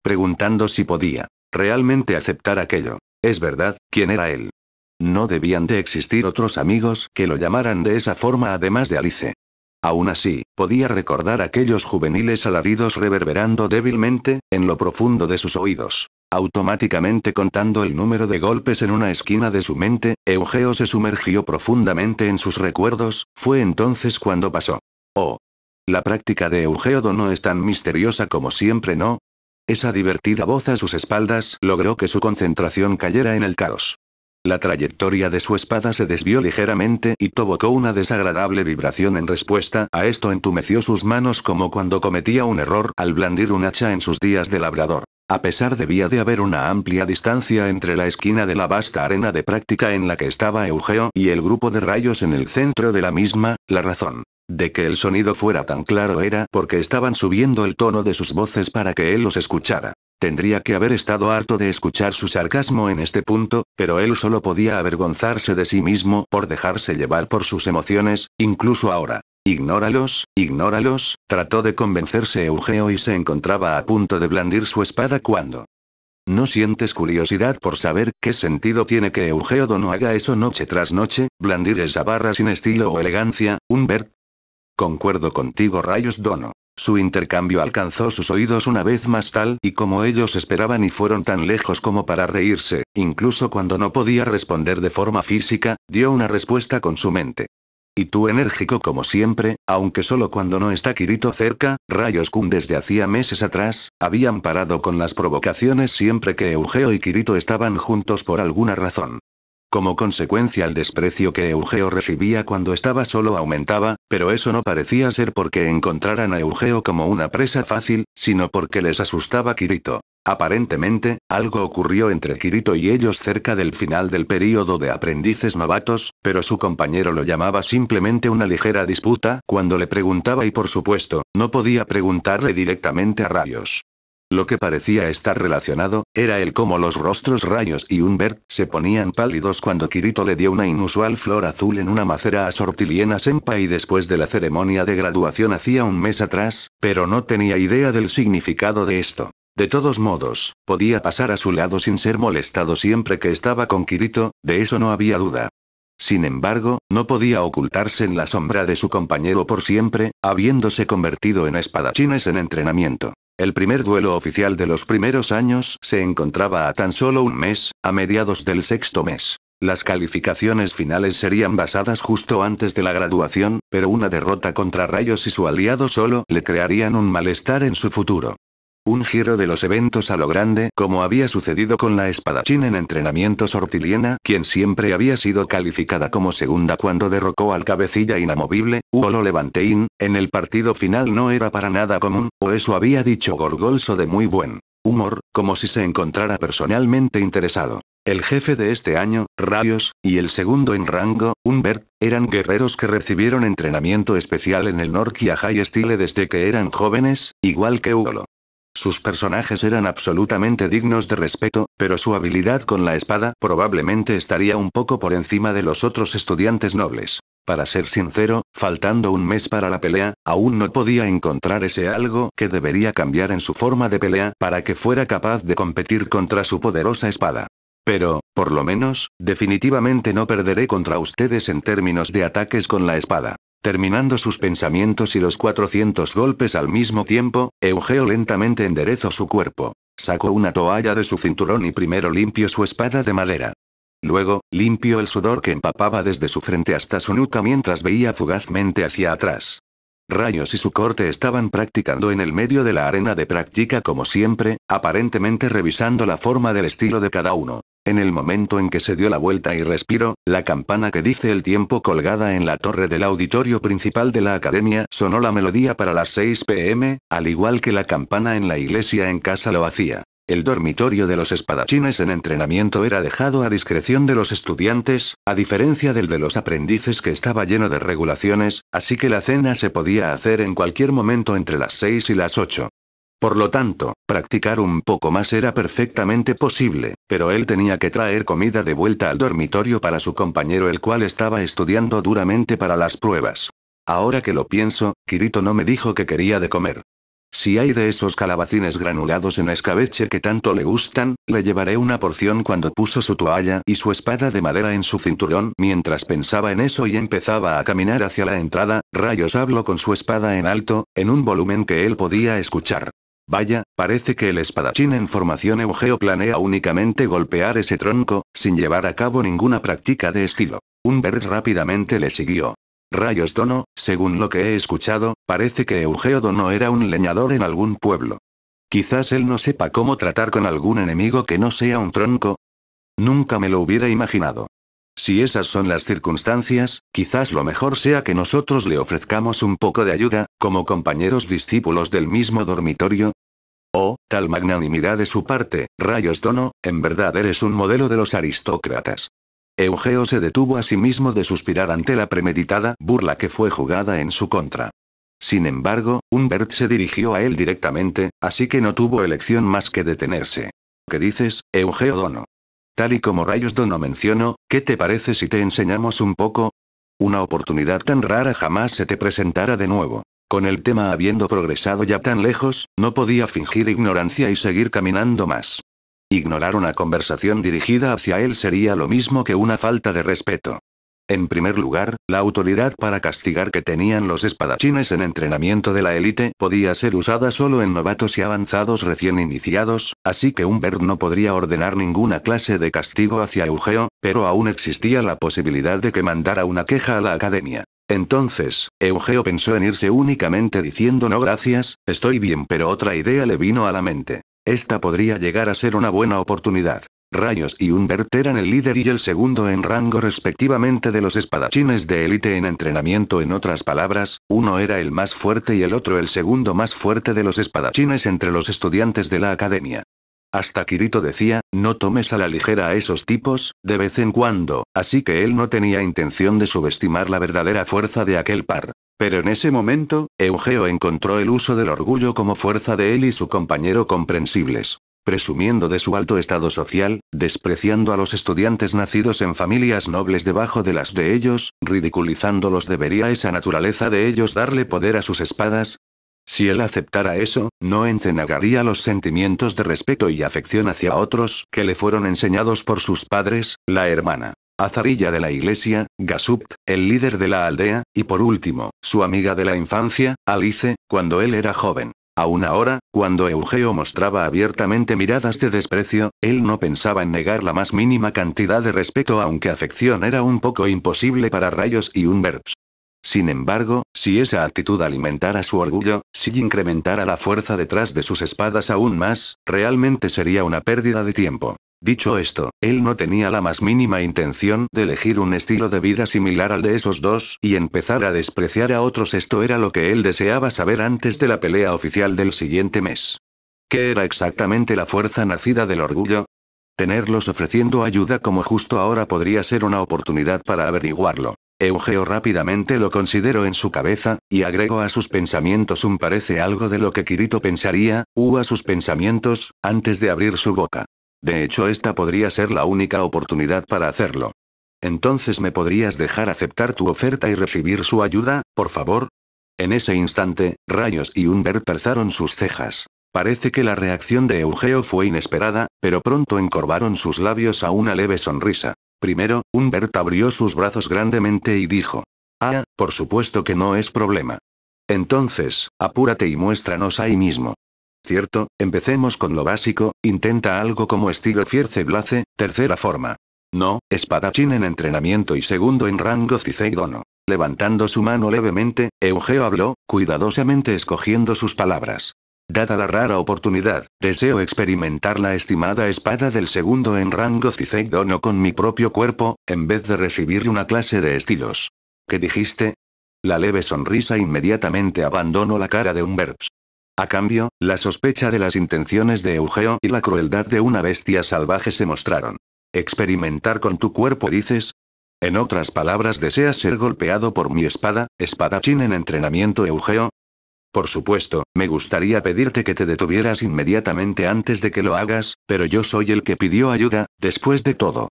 Preguntando si podía realmente aceptar aquello. Es verdad, ¿quién era él? No debían de existir otros amigos que lo llamaran de esa forma además de Alice. Aún así, podía recordar aquellos juveniles alaridos reverberando débilmente, en lo profundo de sus oídos. Automáticamente contando el número de golpes en una esquina de su mente, Eugeo se sumergió profundamente en sus recuerdos, fue entonces cuando pasó. Oh. La práctica de Eugeo no es tan misteriosa como siempre, ¿no? Esa divertida voz a sus espaldas logró que su concentración cayera en el caos. La trayectoria de su espada se desvió ligeramente y provocó una desagradable vibración en respuesta a esto. Entumeció sus manos como cuando cometía un error al blandir un hacha en sus días de labrador. A pesar debía de haber una amplia distancia entre la esquina de la vasta arena de práctica en la que estaba Eugeo y el grupo de rayos en el centro de la misma, la razón de que el sonido fuera tan claro era porque estaban subiendo el tono de sus voces para que él los escuchara. Tendría que haber estado harto de escuchar su sarcasmo en este punto, pero él solo podía avergonzarse de sí mismo por dejarse llevar por sus emociones, incluso ahora. Ignóralos, trató de convencerse Eugeo y se encontraba a punto de blandir su espada cuando... ¿No sientes curiosidad por saber qué sentido tiene que Eugeo no haga eso noche tras noche, blandir esa barra sin estilo o elegancia, Humbert? Concuerdo contigo, Rayos Dono. Su intercambio alcanzó sus oídos una vez más tal y como ellos esperaban y fueron tan lejos como para reírse, incluso cuando no podía responder de forma física, dio una respuesta con su mente. Y tú enérgico como siempre, aunque solo cuando no está Kirito cerca, Rayos-kun desde hacía meses atrás, habían parado con las provocaciones siempre que Eugeo y Kirito estaban juntos por alguna razón. Como consecuencia, el desprecio que Eugeo recibía cuando estaba solo aumentaba, pero eso no parecía ser porque encontraran a Eugeo como una presa fácil, sino porque les asustaba Kirito. Aparentemente, algo ocurrió entre Kirito y ellos cerca del final del período de aprendices novatos, pero su compañero lo llamaba simplemente una ligera disputa cuando le preguntaba y por supuesto, no podía preguntarle directamente a Rayos. Lo que parecía estar relacionado, era el cómo los rostros Rayos y Humbert se ponían pálidos cuando Kirito le dio una inusual flor azul en una macera a Sortiliena Senpai después de la ceremonia de graduación hacía un mes atrás, pero no tenía idea del significado de esto. De todos modos, podía pasar a su lado sin ser molestado siempre que estaba con Kirito, de eso no había duda. Sin embargo, no podía ocultarse en la sombra de su compañero por siempre, habiéndose convertido en espadachines en entrenamiento. El primer duelo oficial de los primeros años se encontraba a tan solo un mes, a mediados del sexto mes. Las calificaciones finales serían basadas justo antes de la graduación, pero una derrota contra Rayos y su aliado solo le crearían un malestar en su futuro. Un giro de los eventos a lo grande, como había sucedido con la espadachín en entrenamiento Sortiliena, quien siempre había sido calificada como segunda cuando derrocó al cabecilla inamovible, Uolo Levantein, en el partido final no era para nada común, o eso había dicho Gorgolso de muy buen humor, como si se encontrara personalmente interesado. El jefe de este año, Rayos, y el segundo en rango, Humbert, eran guerreros que recibieron entrenamiento especial en el Norkia High Style desde que eran jóvenes, igual que Uolo. Sus personajes eran absolutamente dignos de respeto, pero su habilidad con la espada probablemente estaría un poco por encima de los otros estudiantes nobles. Para ser sincero, faltando un mes para la pelea, aún no podía encontrar ese algo que debería cambiar en su forma de pelea para que fuera capaz de competir contra su poderosa espada. Pero, por lo menos, definitivamente no perderé contra ustedes en términos de ataques con la espada. Terminando sus pensamientos y los 400 golpes al mismo tiempo, Eugeo lentamente enderezó su cuerpo. Sacó una toalla de su cinturón y primero limpió su espada de madera. Luego, limpió el sudor que empapaba desde su frente hasta su nuca mientras veía fugazmente hacia atrás. Rayos y su corte estaban practicando en el medio de la arena de práctica como siempre, aparentemente revisando la forma del estilo de cada uno. En el momento en que se dio la vuelta y respiró, la campana que dice el tiempo colgada en la torre del auditorio principal de la academia sonó la melodía para las 6 p.m., al igual que la campana en la iglesia en casa lo hacía. El dormitorio de los espadachines en entrenamiento era dejado a discreción de los estudiantes, a diferencia del de los aprendices que estaba lleno de regulaciones, así que la cena se podía hacer en cualquier momento entre las 6 y las 8. Por lo tanto, practicar un poco más era perfectamente posible, pero él tenía que traer comida de vuelta al dormitorio para su compañero el cual estaba estudiando duramente para las pruebas. Ahora que lo pienso, Kirito no me dijo que quería de comer. Si hay de esos calabacines granulados en escabeche que tanto le gustan, le llevaré una porción cuando puso su toalla y su espada de madera en su cinturón. Mientras pensaba en eso y empezaba a caminar hacia la entrada, Rayos habló con su espada en alto, en un volumen que él podía escuchar. Vaya, parece que el espadachín en formación Eugeo planea únicamente golpear ese tronco, sin llevar a cabo ninguna práctica de estilo. Humbert rápidamente le siguió. Rayos Dono, según lo que he escuchado, parece que Eugeo Dono era un leñador en algún pueblo. Quizás él no sepa cómo tratar con algún enemigo que no sea un tronco. Nunca me lo hubiera imaginado. Si esas son las circunstancias, quizás lo mejor sea que nosotros le ofrezcamos un poco de ayuda, como compañeros discípulos del mismo dormitorio. Oh, tal magnanimidad de su parte, Rayos Dono, en verdad eres un modelo de los aristócratas. Eugeo se detuvo a sí mismo de suspirar ante la premeditada burla que fue jugada en su contra. Sin embargo, Humbert se dirigió a él directamente, así que no tuvo elección más que detenerse. ¿Qué dices, Eugeo Dono? Tal y como Rayos Dono mencionó, ¿qué te parece si te enseñamos un poco? Una oportunidad tan rara jamás se te presentará de nuevo. Con el tema habiendo progresado ya tan lejos, no podía fingir ignorancia y seguir caminando más. Ignorar una conversación dirigida hacia él sería lo mismo que una falta de respeto. En primer lugar, la autoridad para castigar que tenían los espadachines en entrenamiento de la élite podía ser usada solo en novatos y avanzados recién iniciados, así que Humbert no podría ordenar ninguna clase de castigo hacia Eugeo, pero aún existía la posibilidad de que mandara una queja a la academia. Entonces, Eugeo pensó en irse únicamente diciendo no gracias, estoy bien, pero otra idea le vino a la mente. Esta podría llegar a ser una buena oportunidad. Rayos y Humbert eran el líder y el segundo en rango respectivamente de los espadachines de élite en entrenamiento. En otras palabras, uno era el más fuerte y el otro el segundo más fuerte de los espadachines entre los estudiantes de la academia. Hasta Kirito decía, no tomes a la ligera a esos tipos, de vez en cuando, así que él no tenía intención de subestimar la verdadera fuerza de aquel par. Pero en ese momento, Eugeo encontró el uso del orgullo como fuerza de él y su compañero comprensibles. Presumiendo de su alto estado social, despreciando a los estudiantes nacidos en familias nobles debajo de las de ellos, ridiculizándolos, ¿debería esa naturaleza de ellos darle poder a sus espadas? Si él aceptara eso, no encenaría los sentimientos de respeto y afección hacia otros que le fueron enseñados por sus padres, la hermana Azarilla de la iglesia, Gasupt, el líder de la aldea, y por último, su amiga de la infancia, Alice, cuando él era joven. Aún ahora, cuando Eugeo mostraba abiertamente miradas de desprecio, él no pensaba en negar la más mínima cantidad de respeto, aunque afección era un poco imposible para Rayos y Humbert. Sin embargo, si esa actitud alimentara su orgullo, si incrementara la fuerza detrás de sus espadas aún más, realmente sería una pérdida de tiempo. Dicho esto, él no tenía la más mínima intención de elegir un estilo de vida similar al de esos dos y empezar a despreciar a otros. Esto era lo que él deseaba saber antes de la pelea oficial del siguiente mes. ¿Qué era exactamente la fuerza nacida del orgullo? Tenerlos ofreciendo ayuda como justo ahora podría ser una oportunidad para averiguarlo. Eugeo rápidamente lo consideró en su cabeza, y agregó a sus pensamientos parece algo de lo que Kirito pensaría, a sus pensamientos, antes de abrir su boca. De hecho, esta podría ser la única oportunidad para hacerlo. Entonces, ¿me podrías dejar aceptar tu oferta y recibir su ayuda, por favor? En ese instante, Rayos y Humbert alzaron sus cejas. Parece que la reacción de Eugeo fue inesperada, pero pronto encorvaron sus labios a una leve sonrisa. Primero, Humbert abrió sus brazos grandemente y dijo: «Ah, por supuesto que no es problema. Entonces, apúrate y muéstranos ahí mismo». Cierto, empecemos con lo básico, intenta algo como estilo Fierce Blaze, tercera forma. No, espadachín en entrenamiento y segundo en rango Zizei Dono. Levantando su mano levemente, Eugeo habló, cuidadosamente escogiendo sus palabras. Dada la rara oportunidad, deseo experimentar la estimada espada del segundo en rango Zizei Dono con mi propio cuerpo, en vez de recibir una clase de estilos. ¿Qué dijiste? La leve sonrisa inmediatamente abandonó la cara de Humbert. A cambio, la sospecha de las intenciones de Eugeo y la crueldad de una bestia salvaje se mostraron. ¿Experimentar con tu cuerpo dices? En otras palabras, ¿deseas ser golpeado por mi espada, espadachín en entrenamiento Eugeo? Por supuesto, me gustaría pedirte que te detuvieras inmediatamente antes de que lo hagas, pero yo soy el que pidió ayuda, después de todo.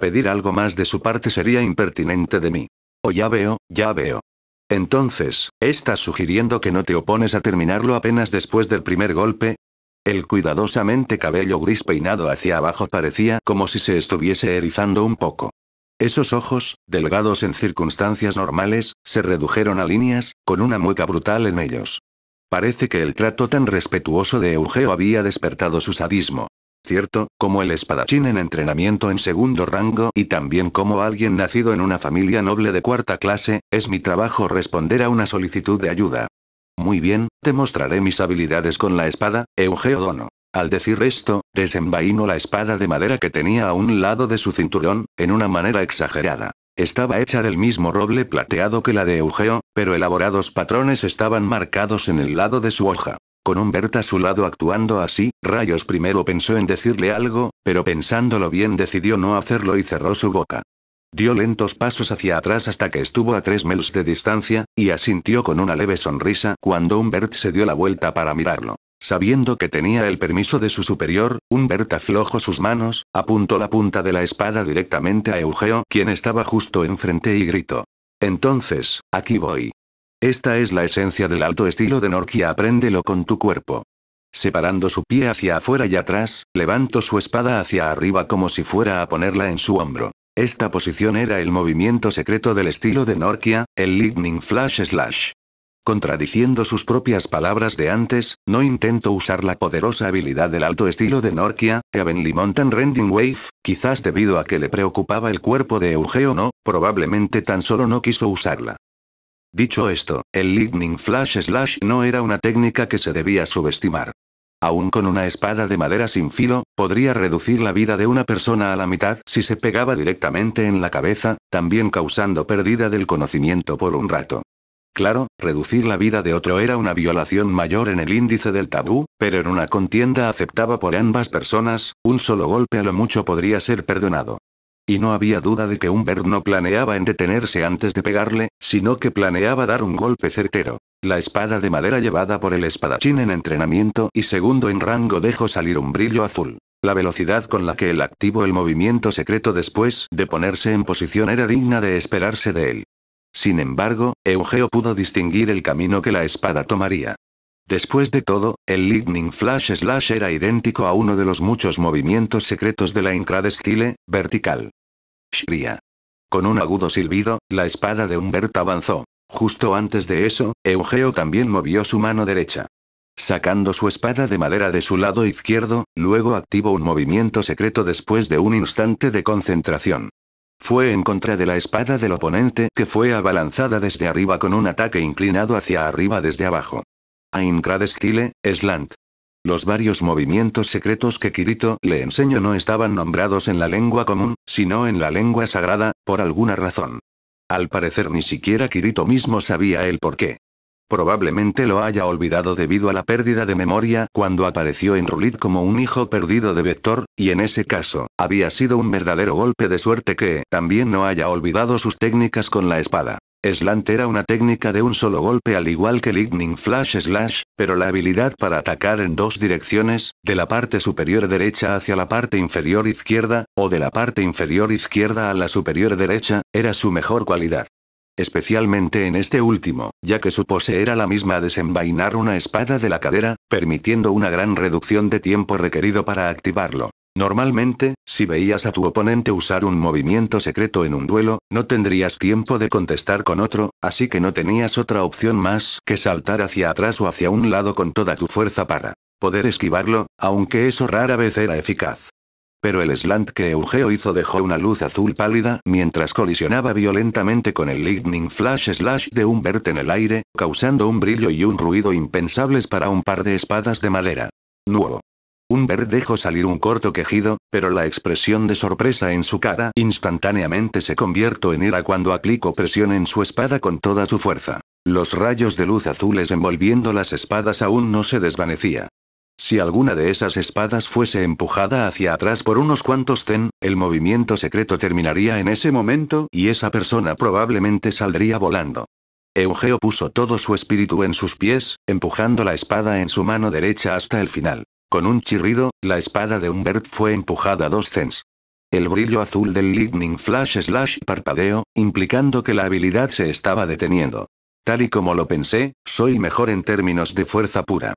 Pedir algo más de su parte sería impertinente de mí. Oh, ya veo, ya veo. Entonces, ¿estás sugiriendo que no te opones a terminarlo apenas después del primer golpe? El cuidadosamente cabello gris peinado hacia abajo parecía como si se estuviese erizando un poco. Esos ojos, delgados en circunstancias normales, se redujeron a líneas, con una mueca brutal en ellos. Parece que el trato tan respetuoso de Eugeo había despertado su sadismo. Cierto, como el espadachín en entrenamiento en segundo rango y también como alguien nacido en una familia noble de cuarta clase, es mi trabajo responder a una solicitud de ayuda. Muy bien, te mostraré mis habilidades con la espada, Eugeo Dono. Al decir esto, desenvainó la espada de madera que tenía a un lado de su cinturón, en una manera exagerada. Estaba hecha del mismo roble plateado que la de Eugeo, pero elaborados patrones estaban marcados en el lado de su hoja. Con Humbert a su lado actuando así, Rayos primero pensó en decirle algo, pero pensándolo bien decidió no hacerlo y cerró su boca. Dio lentos pasos hacia atrás hasta que estuvo a 3 metros de distancia, y asintió con una leve sonrisa cuando Humbert se dio la vuelta para mirarlo. Sabiendo que tenía el permiso de su superior, Humbert aflojó sus manos, apuntó la punta de la espada directamente a Eugeo, quien estaba justo enfrente, y gritó: «Entonces, aquí voy. Esta es la esencia del alto estilo de Norkia, apréndelo con tu cuerpo». Separando su pie hacia afuera y atrás, levantó su espada hacia arriba como si fuera a ponerla en su hombro. Esta posición era el movimiento secreto del estilo de Norkia, el Lightning Flash Slash. Contradiciendo sus propias palabras de antes, no intentó usar la poderosa habilidad del alto estilo de Norkia, Heavenly Mountain Rending Wave, quizás debido a que le preocupaba el cuerpo de Eugeo, no, probablemente tan solo no quiso usarla. Dicho esto, el Lightning Flash Slash no era una técnica que se debía subestimar. Aún con una espada de madera sin filo, podría reducir la vida de una persona a la mitad si se pegaba directamente en la cabeza, también causando pérdida del conocimiento por un rato. Claro, reducir la vida de otro era una violación mayor en el índice del tabú, pero en una contienda aceptada por ambas personas, un solo golpe a lo mucho podría ser perdonado. Y no había duda de que Humbert no planeaba en detenerse antes de pegarle, sino que planeaba dar un golpe certero. La espada de madera llevada por el espadachín en entrenamiento y segundo en rango dejó salir un brillo azul. La velocidad con la que él activó el movimiento secreto después de ponerse en posición era digna de esperarse de él. Sin embargo, Eugeo pudo distinguir el camino que la espada tomaría. Después de todo, el Lightning Flash Slash era idéntico a uno de los muchos movimientos secretos de la Incrad Style, vertical. Shria. Con un agudo silbido, la espada de Humbert avanzó. Justo antes de eso, Eugeo también movió su mano derecha. Sacando su espada de madera de su lado izquierdo, luego activó un movimiento secreto después de un instante de concentración. Fue en contra de la espada del oponente, que fue abalanzada desde arriba con un ataque inclinado hacia arriba desde abajo. Aincrad Style, Slant. Los varios movimientos secretos que Kirito le enseñó no estaban nombrados en la lengua común, sino en la lengua sagrada, por alguna razón. Al parecer ni siquiera Kirito mismo sabía el porqué. Probablemente lo haya olvidado debido a la pérdida de memoria cuando apareció en Rulit como un hijo perdido de Vector, y en ese caso, había sido un verdadero golpe de suerte que también no haya olvidado sus técnicas con la espada. Slant era una técnica de un solo golpe al igual que Lightning Flash Slash, pero la habilidad para atacar en dos direcciones, de la parte superior derecha hacia la parte inferior izquierda, o de la parte inferior izquierda a la superior derecha, era su mejor cualidad. Especialmente en este último, ya que su pose era la misma a desenvainar una espada de la cadera, permitiendo una gran reducción de tiempo requerido para activarlo. Normalmente, si veías a tu oponente usar un movimiento secreto en un duelo, no tendrías tiempo de contestar con otro, así que no tenías otra opción más que saltar hacia atrás o hacia un lado con toda tu fuerza para poder esquivarlo, aunque eso rara vez era eficaz. Pero el slant que Eugeo hizo dejó una luz azul pálida mientras colisionaba violentamente con el Lightning Flash Slash de Humbert en el aire, causando un brillo y un ruido impensables para un par de espadas de madera. Nuevo. Humbert dejó salir un corto quejido, pero la expresión de sorpresa en su cara instantáneamente se convirtió en ira cuando aplicó presión en su espada con toda su fuerza. Los rayos de luz azules envolviendo las espadas aún no se desvanecía. Si alguna de esas espadas fuese empujada hacia atrás por unos cuantos zen, el movimiento secreto terminaría en ese momento y esa persona probablemente saldría volando. Eugeo puso todo su espíritu en sus pies, empujando la espada en su mano derecha hasta el final. Con un chirrido, la espada de Humbert fue empujada 2 zens. El brillo azul del Lightning Flash Slash parpadeó, implicando que la habilidad se estaba deteniendo. Tal y como lo pensé, soy mejor en términos de fuerza pura.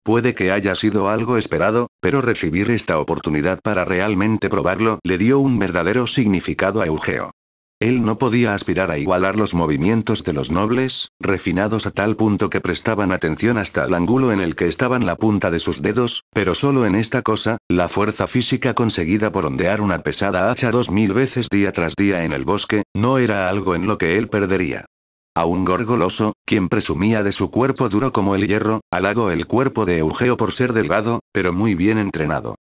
Puede que haya sido algo esperado, pero recibir esta oportunidad para realmente probarlo le dio un verdadero significado a Eugeo. Él no podía aspirar a igualar los movimientos de los nobles, refinados a tal punto que prestaban atención hasta el ángulo en el que estaban la punta de sus dedos, pero solo en esta cosa, la fuerza física conseguida por ondear una pesada hacha 2000 veces día tras día en el bosque, no era algo en lo que él perdería. A un gorgoloso, quien presumía de su cuerpo duro como el hierro, halagó el cuerpo de Eugeo por ser delgado, pero muy bien entrenado.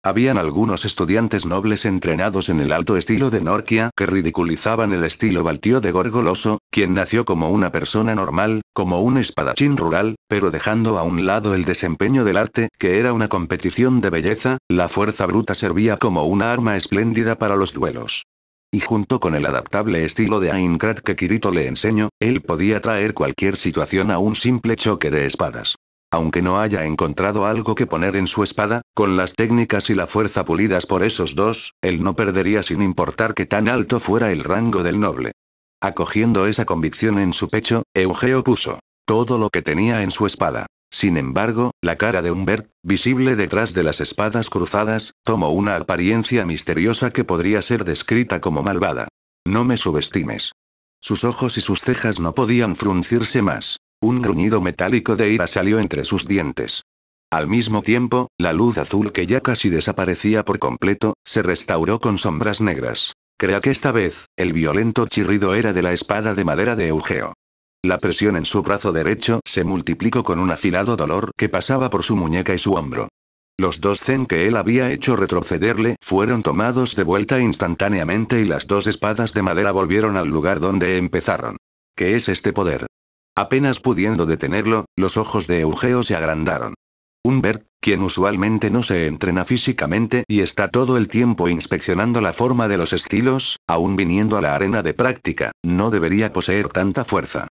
Habían algunos estudiantes nobles entrenados en el alto estilo de Norquia que ridiculizaban el estilo Baltio de Gorgoloso, quien nació como una persona normal, como un espadachín rural, pero dejando a un lado el desempeño del arte, que era una competición de belleza, la fuerza bruta servía como una arma espléndida para los duelos. Y junto con el adaptable estilo de Aincrad que Kirito le enseñó, él podía traer cualquier situación a un simple choque de espadas. Aunque no haya encontrado algo que poner en su espada, con las técnicas y la fuerza pulidas por esos dos, él no perdería sin importar que tan alto fuera el rango del noble. Acogiendo esa convicción en su pecho, Eugeo puso todo lo que tenía en su espada. Sin embargo, la cara de Humbert, visible detrás de las espadas cruzadas, tomó una apariencia misteriosa que podría ser descrita como malvada. No me subestimes. Sus ojos y sus cejas no podían fruncirse más. Un gruñido metálico de ira salió entre sus dientes. Al mismo tiempo, la luz azul que ya casi desaparecía por completo, se restauró con sombras negras. Crea que esta vez, el violento chirrido era de la espada de madera de Eugeo. La presión en su brazo derecho se multiplicó con un afilado dolor que pasaba por su muñeca y su hombro. Los 2 zen que él había hecho retrocederle fueron tomados de vuelta instantáneamente y las 2 espadas de madera volvieron al lugar donde empezaron. ¿Qué es este poder? Apenas pudiendo detenerlo, los ojos de Eugeo se agrandaron. Humbert, quien usualmente no se entrena físicamente y está todo el tiempo inspeccionando la forma de los estilos, aún viniendo a la arena de práctica, no debería poseer tanta fuerza.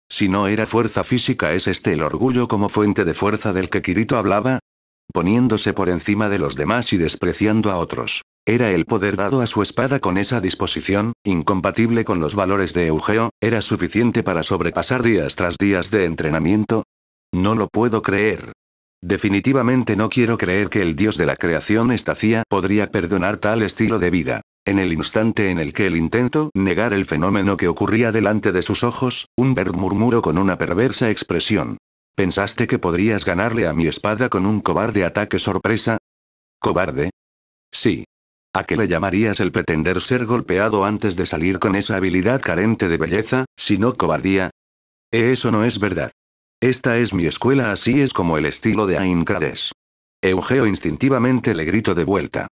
Si no era fuerza física, ¿es este el orgullo como fuente de fuerza del que Kirito hablaba? Poniéndose por encima de los demás y despreciando a otros. ¿Era el poder dado a su espada con esa disposición, incompatible con los valores de Eugeo, era suficiente para sobrepasar días tras días de entrenamiento? No lo puedo creer. Definitivamente no quiero creer que el dios de la creación Estacía podría perdonar tal estilo de vida. En el instante en el que él intentó negar el fenómeno que ocurría delante de sus ojos, Humbert murmuró con una perversa expresión. ¿Pensaste que podrías ganarle a mi espada con un cobarde ataque sorpresa? ¿Cobarde? Sí. ¿A qué le llamarías el pretender ser golpeado antes de salir con esa habilidad carente de belleza, sino cobardía? Eso no es verdad. Esta es mi escuela, así es como el estilo de Aincrades. Eugeo instintivamente le gritó de vuelta.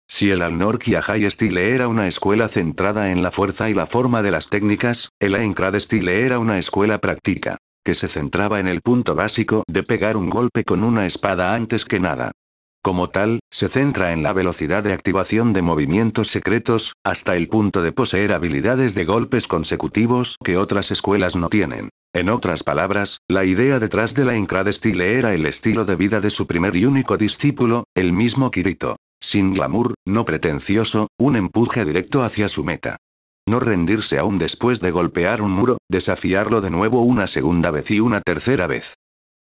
Si el Alnorkia High Style era una escuela centrada en la fuerza y la forma de las técnicas, el Aincrad Style era una escuela práctica. que se centraba en el punto básico de pegar un golpe con una espada antes que nada. Como tal, se centra en la velocidad de activación de movimientos secretos, hasta el punto de poseer habilidades de golpes consecutivos que otras escuelas no tienen. En otras palabras, la idea detrás de la Incrad Style era el estilo de vida de su primer y único discípulo, el mismo Kirito. Sin glamour, no pretencioso, un empuje directo hacia su meta. No rendirse aún después de golpear un muro, desafiarlo de nuevo una segunda vez y una tercera vez.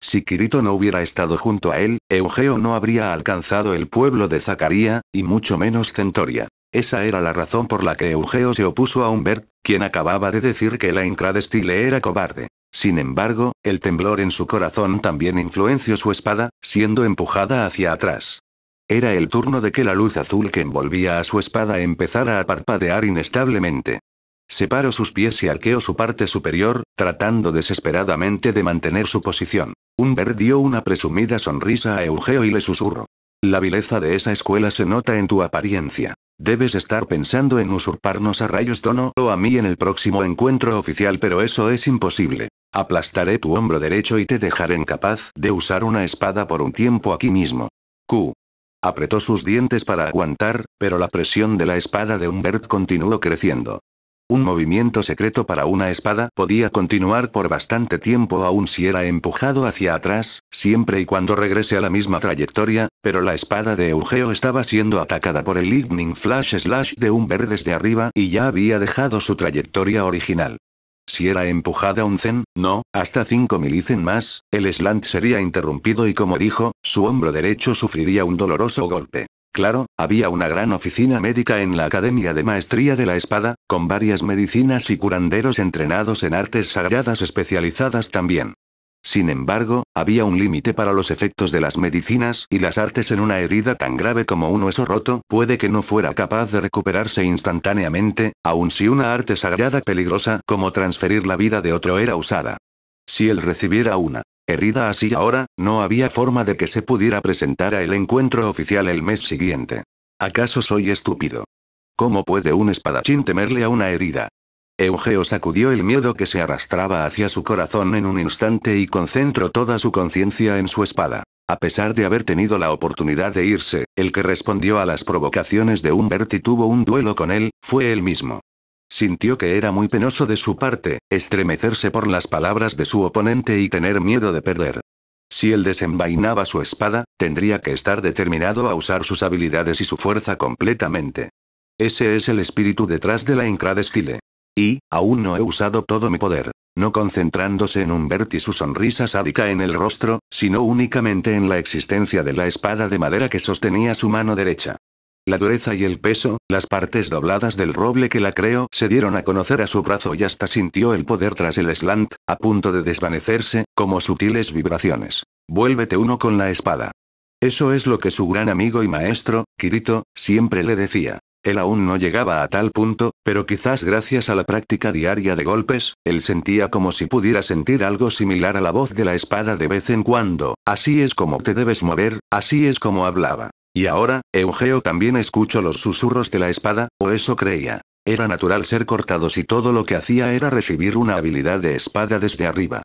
Si Kirito no hubiera estado junto a él, Eugeo no habría alcanzado el pueblo de Zacaría, y mucho menos Centoria. Esa era la razón por la que Eugeo se opuso a Humbert, quien acababa de decir que la Incrad Style era cobarde. Sin embargo, el temblor en su corazón también influenció su espada, siendo empujada hacia atrás. Era el turno de que la luz azul que envolvía a su espada empezara a parpadear inestablemente. Separó sus pies y arqueó su parte superior, tratando desesperadamente de mantener su posición. Humbert dio una presumida sonrisa a Eugeo y le susurró. La vileza de esa escuela se nota en tu apariencia. Debes estar pensando en usurparnos a Rayos Dono o a mí en el próximo encuentro oficial, pero eso es imposible. Aplastaré tu hombro derecho y te dejaré incapaz de usar una espada por un tiempo aquí mismo. Q. Apretó sus dientes para aguantar, pero la presión de la espada de Humbert continuó creciendo. Un movimiento secreto para una espada podía continuar por bastante tiempo aun si era empujado hacia atrás, siempre y cuando regrese a la misma trayectoria, pero la espada de Eugeo estaba siendo atacada por el Lightning Flash Slash de Humbert desde arriba y ya había dejado su trayectoria original. Si era empujada un zen, no, hasta 5 milicen más, el slant sería interrumpido y como dijo, su hombro derecho sufriría un doloroso golpe. Claro, había una gran oficina médica en la Academia de Maestría de la Espada, con varias medicinas y curanderos entrenados en artes sagradas especializadas también. Sin embargo, había un límite para los efectos de las medicinas y las artes en una herida tan grave como un hueso roto puede que no fuera capaz de recuperarse instantáneamente, aun si una arte sagrada peligrosa como transferir la vida de otro era usada. Si él recibiera una herida así ahora, no había forma de que se pudiera presentar a el encuentro oficial el mes siguiente. ¿Acaso soy estúpido? ¿Cómo puede un espadachín temerle a una herida? Eugeo sacudió el miedo que se arrastraba hacia su corazón en un instante y concentró toda su conciencia en su espada. A pesar de haber tenido la oportunidad de irse, el que respondió a las provocaciones de Humbert y tuvo un duelo con él, fue él mismo. Sintió que era muy penoso de su parte, estremecerse por las palabras de su oponente y tener miedo de perder. Si él desenvainaba su espada, tendría que estar determinado a usar sus habilidades y su fuerza completamente. Ese es el espíritu detrás de la Incrad Style. Y, aún no he usado todo mi poder. No concentrándose en Humbert y su sonrisa sádica en el rostro, sino únicamente en la existencia de la espada de madera que sostenía su mano derecha. La dureza y el peso, las partes dobladas del roble que la creó, se dieron a conocer a su brazo y hasta sintió el poder tras el slant, a punto de desvanecerse, como sutiles vibraciones. Vuélvete uno con la espada. Eso es lo que su gran amigo y maestro, Kirito, siempre le decía. Él aún no llegaba a tal punto, pero quizás gracias a la práctica diaria de golpes, él sentía como si pudiera sentir algo similar a la voz de la espada de vez en cuando. Así es como te debes mover, así es como hablaba. Y ahora, Eugeo también escuchó los susurros de la espada, o eso creía. Era natural ser cortado si todo lo que hacía era recibir una habilidad de espada desde arriba.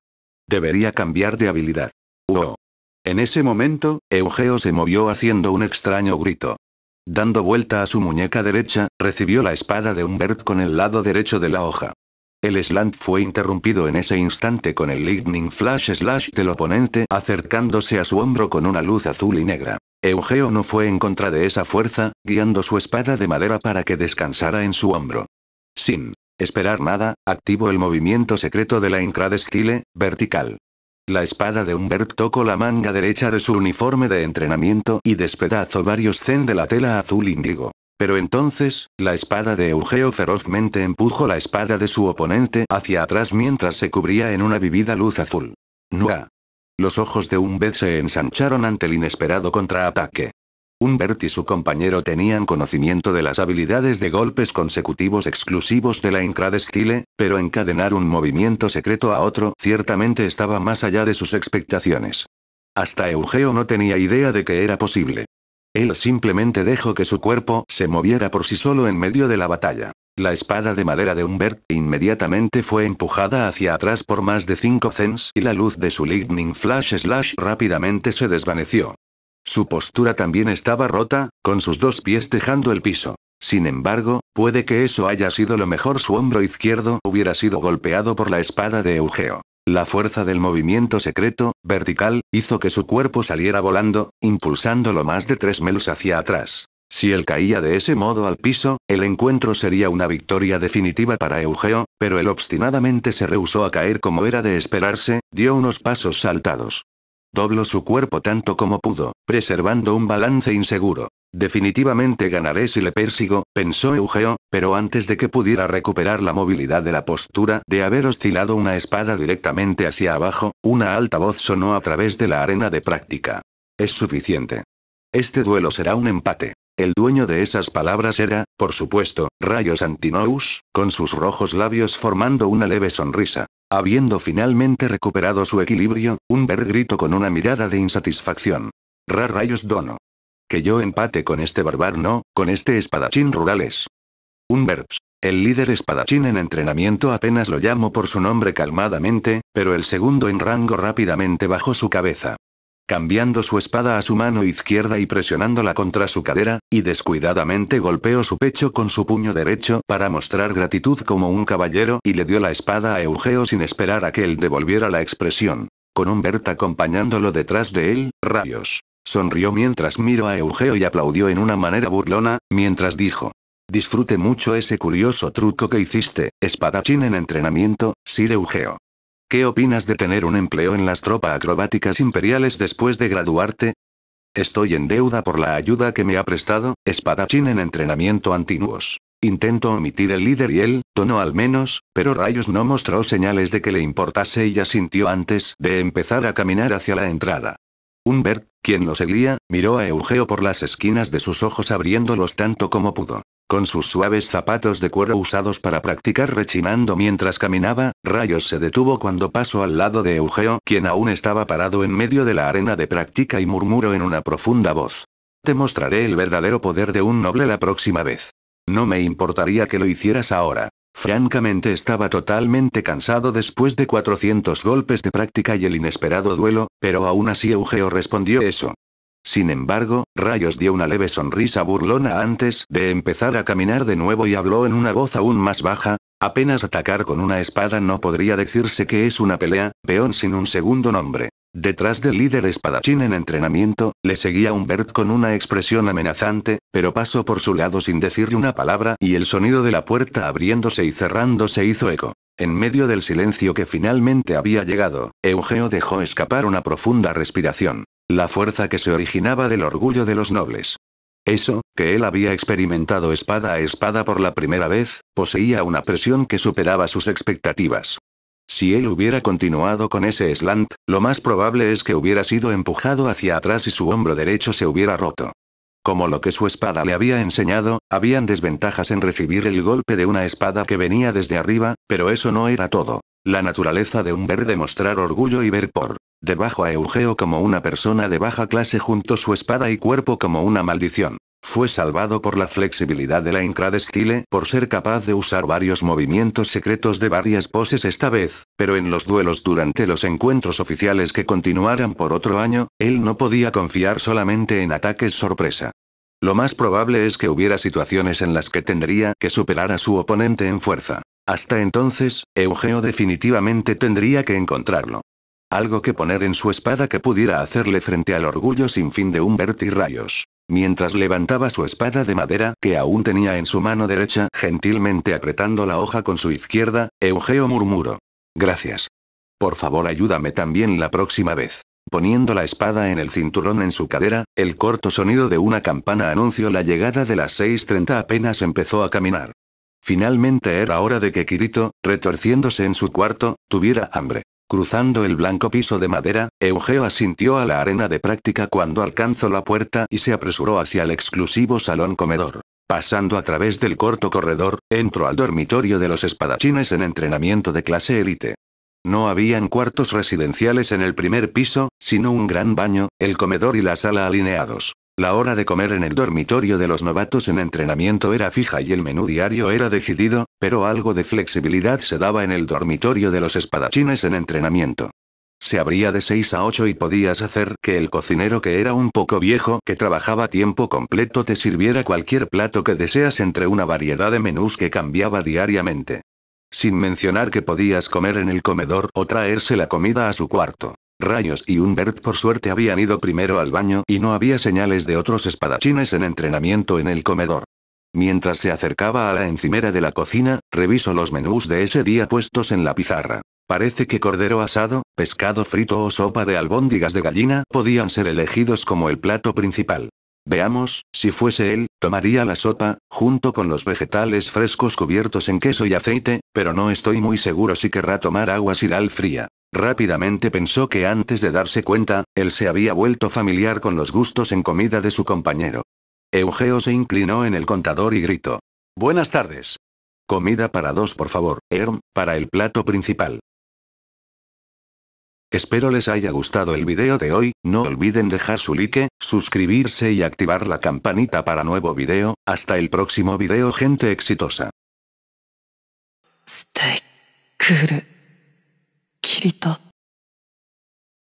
Debería cambiar de habilidad. ¡Oh! En ese momento, Eugeo se movió haciendo un extraño grito. Dando vuelta a su muñeca derecha, recibió la espada de Humbert con el lado derecho de la hoja. El slant fue interrumpido en ese instante con el Lightning Flash Slash del oponente acercándose a su hombro con una luz azul y negra. Eugeo no fue en contra de esa fuerza, guiando su espada de madera para que descansara en su hombro. Sin esperar nada, activó el movimiento secreto de la Incrad Style, vertical. La espada de Humbert tocó la manga derecha de su uniforme de entrenamiento y despedazó varios zen de la tela azul índigo. Pero entonces, la espada de Eugeo ferozmente empujó la espada de su oponente hacia atrás mientras se cubría en una vívida luz azul. ¡Nua! Los ojos de Humbert se ensancharon ante el inesperado contraataque. Humbert y su compañero tenían conocimiento de las habilidades de golpes consecutivos exclusivos de la Incrad Style, pero encadenar un movimiento secreto a otro ciertamente estaba más allá de sus expectaciones. Hasta Eugeo no tenía idea de que era posible. Él simplemente dejó que su cuerpo se moviera por sí solo en medio de la batalla. La espada de madera de Humbert inmediatamente fue empujada hacia atrás por más de 5 cents y la luz de su Lightning Flash Slash rápidamente se desvaneció. Su postura también estaba rota, con sus 2 pies dejando el piso. Sin embargo, puede que eso haya sido lo mejor. Su hombro izquierdo hubiera sido golpeado por la espada de Eugeo. La fuerza del movimiento secreto, vertical, hizo que su cuerpo saliera volando, impulsándolo más de 3 miles hacia atrás. Si él caía de ese modo al piso, el encuentro sería una victoria definitiva para Eugeo, pero él obstinadamente se rehusó a caer como era de esperarse, dio unos pasos saltados. Dobló su cuerpo tanto como pudo, preservando un balance inseguro. Definitivamente ganaré si le persigo, pensó Eugeo, pero antes de que pudiera recuperar la movilidad de la postura de haber oscilado una espada directamente hacia abajo, una alta voz sonó a través de la arena de práctica. Es suficiente. Este duelo será un empate. El dueño de esas palabras era, por supuesto, Rayos Antinous, con sus rojos labios formando una leve sonrisa. Habiendo finalmente recuperado su equilibrio, Humbert gritó con una mirada de insatisfacción. Rayos Dono. Que yo empate con este bárbaro, no, con este espadachín rurales. Humbert, el líder espadachín en entrenamiento, apenas lo llamó por su nombre calmadamente, pero el segundo en rango rápidamente bajó su cabeza. Cambiando su espada a su mano izquierda y presionándola contra su cadera, y descuidadamente golpeó su pecho con su puño derecho para mostrar gratitud como un caballero y le dio la espada a Eugeo sin esperar a que él devolviera la expresión. Con Humbert acompañándolo detrás de él, Rayos sonrió mientras miró a Eugeo y aplaudió en una manera burlona, mientras dijo: disfrute mucho ese curioso truco que hiciste, espadachín en entrenamiento, Sir Eugeo. ¿Qué opinas de tener un empleo en las tropas acrobáticas imperiales después de graduarte? Estoy en deuda por la ayuda que me ha prestado, espadachín en entrenamiento Antinous. Intento omitir el líder y el tono al menos, pero Rayos no mostró señales de que le importase y asintió antes de empezar a caminar hacia la entrada. Humbert, quien lo seguía, miró a Eugeo por las esquinas de sus ojos abriéndolos tanto como pudo. Con sus suaves zapatos de cuero usados para practicar rechinando mientras caminaba, Rayos se detuvo cuando pasó al lado de Eugeo, quien aún estaba parado en medio de la arena de práctica, y murmuró en una profunda voz. Te mostraré el verdadero poder de un noble la próxima vez. No me importaría que lo hicieras ahora. Francamente estaba totalmente cansado después de 400 golpes de práctica y el inesperado duelo, pero aún así Eugeo respondió eso. Sin embargo, Rayos dio una leve sonrisa burlona antes de empezar a caminar de nuevo y habló en una voz aún más baja. Apenas atacar con una espada no podría decirse que es una pelea, peón sin un segundo nombre. Detrás del líder espadachín en entrenamiento, le seguía Humbert con una expresión amenazante, pero pasó por su lado sin decirle una palabra y el sonido de la puerta abriéndose y cerrándose hizo eco. En medio del silencio que finalmente había llegado, Eugeo dejó escapar una profunda respiración. La fuerza que se originaba del orgullo de los nobles. Eso, que él había experimentado espada a espada por la primera vez, poseía una presión que superaba sus expectativas. Si él hubiera continuado con ese slant, lo más probable es que hubiera sido empujado hacia atrás y su hombro derecho se hubiera roto. Como lo que su espada le había enseñado, habían desventajas en recibir el golpe de una espada que venía desde arriba, pero eso no era todo. La naturaleza de Humbert de mostrar orgullo y ver por debajo a Eugeo como una persona de baja clase junto su espada y cuerpo como una maldición. Fue salvado por la flexibilidad de la Incrade por ser capaz de usar varios movimientos secretos de varias poses esta vez, pero en los duelos durante los encuentros oficiales que continuaran por otro año, él no podía confiar solamente en ataques sorpresa. Lo más probable es que hubiera situaciones en las que tendría que superar a su oponente en fuerza. Hasta entonces, Eugeo definitivamente tendría que encontrarlo. Algo que poner en su espada que pudiera hacerle frente al orgullo sin fin de Humbert y Rayos. Mientras levantaba su espada de madera que aún tenía en su mano derecha, gentilmente apretando la hoja con su izquierda, Eugeo murmuró. Gracias. Por favor ayúdame también la próxima vez. Poniendo la espada en el cinturón en su cadera, el corto sonido de una campana anunció la llegada de las 6:30. Apenas empezó a caminar. Finalmente era hora de que Kirito, retorciéndose en su cuarto, tuviera hambre. Cruzando el blanco piso de madera, Eugeo asintió a la arena de práctica cuando alcanzó la puerta y se apresuró hacia el exclusivo salón comedor. Pasando a través del corto corredor, entró al dormitorio de los espadachines en entrenamiento de clase élite. No habían cuartos residenciales en el primer piso, sino un gran baño, el comedor y la sala alineados. La hora de comer en el dormitorio de los novatos en entrenamiento era fija y el menú diario era decidido, pero algo de flexibilidad se daba en el dormitorio de los espadachines en entrenamiento. Se abría de 6 a 8 y podías hacer que el cocinero, que era un poco viejo, que trabajaba a tiempo completo, te sirviera cualquier plato que deseas entre una variedad de menús que cambiaba diariamente. Sin mencionar que podías comer en el comedor o traerse la comida a su cuarto. Rayos y Humbert por suerte habían ido primero al baño y no había señales de otros espadachines en entrenamiento en el comedor. Mientras se acercaba a la encimera de la cocina, revisó los menús de ese día puestos en la pizarra. Parece que cordero asado, pescado frito o sopa de albóndigas de gallina podían ser elegidos como el plato principal. Veamos, si fuese él, tomaría la sopa, junto con los vegetales frescos cubiertos en queso y aceite, pero no estoy muy seguro si querrá tomar agua Siral fría. Rápidamente pensó que antes de darse cuenta, él se había vuelto familiar con los gustos en comida de su compañero. Eugeo se inclinó en el contador y gritó. Buenas tardes. Comida para dos por favor, para el plato principal. Espero les haya gustado el video de hoy, no olviden dejar su like, suscribirse y activar la campanita para nuevo video. Hasta el próximo video, gente exitosa. ステイクールキリト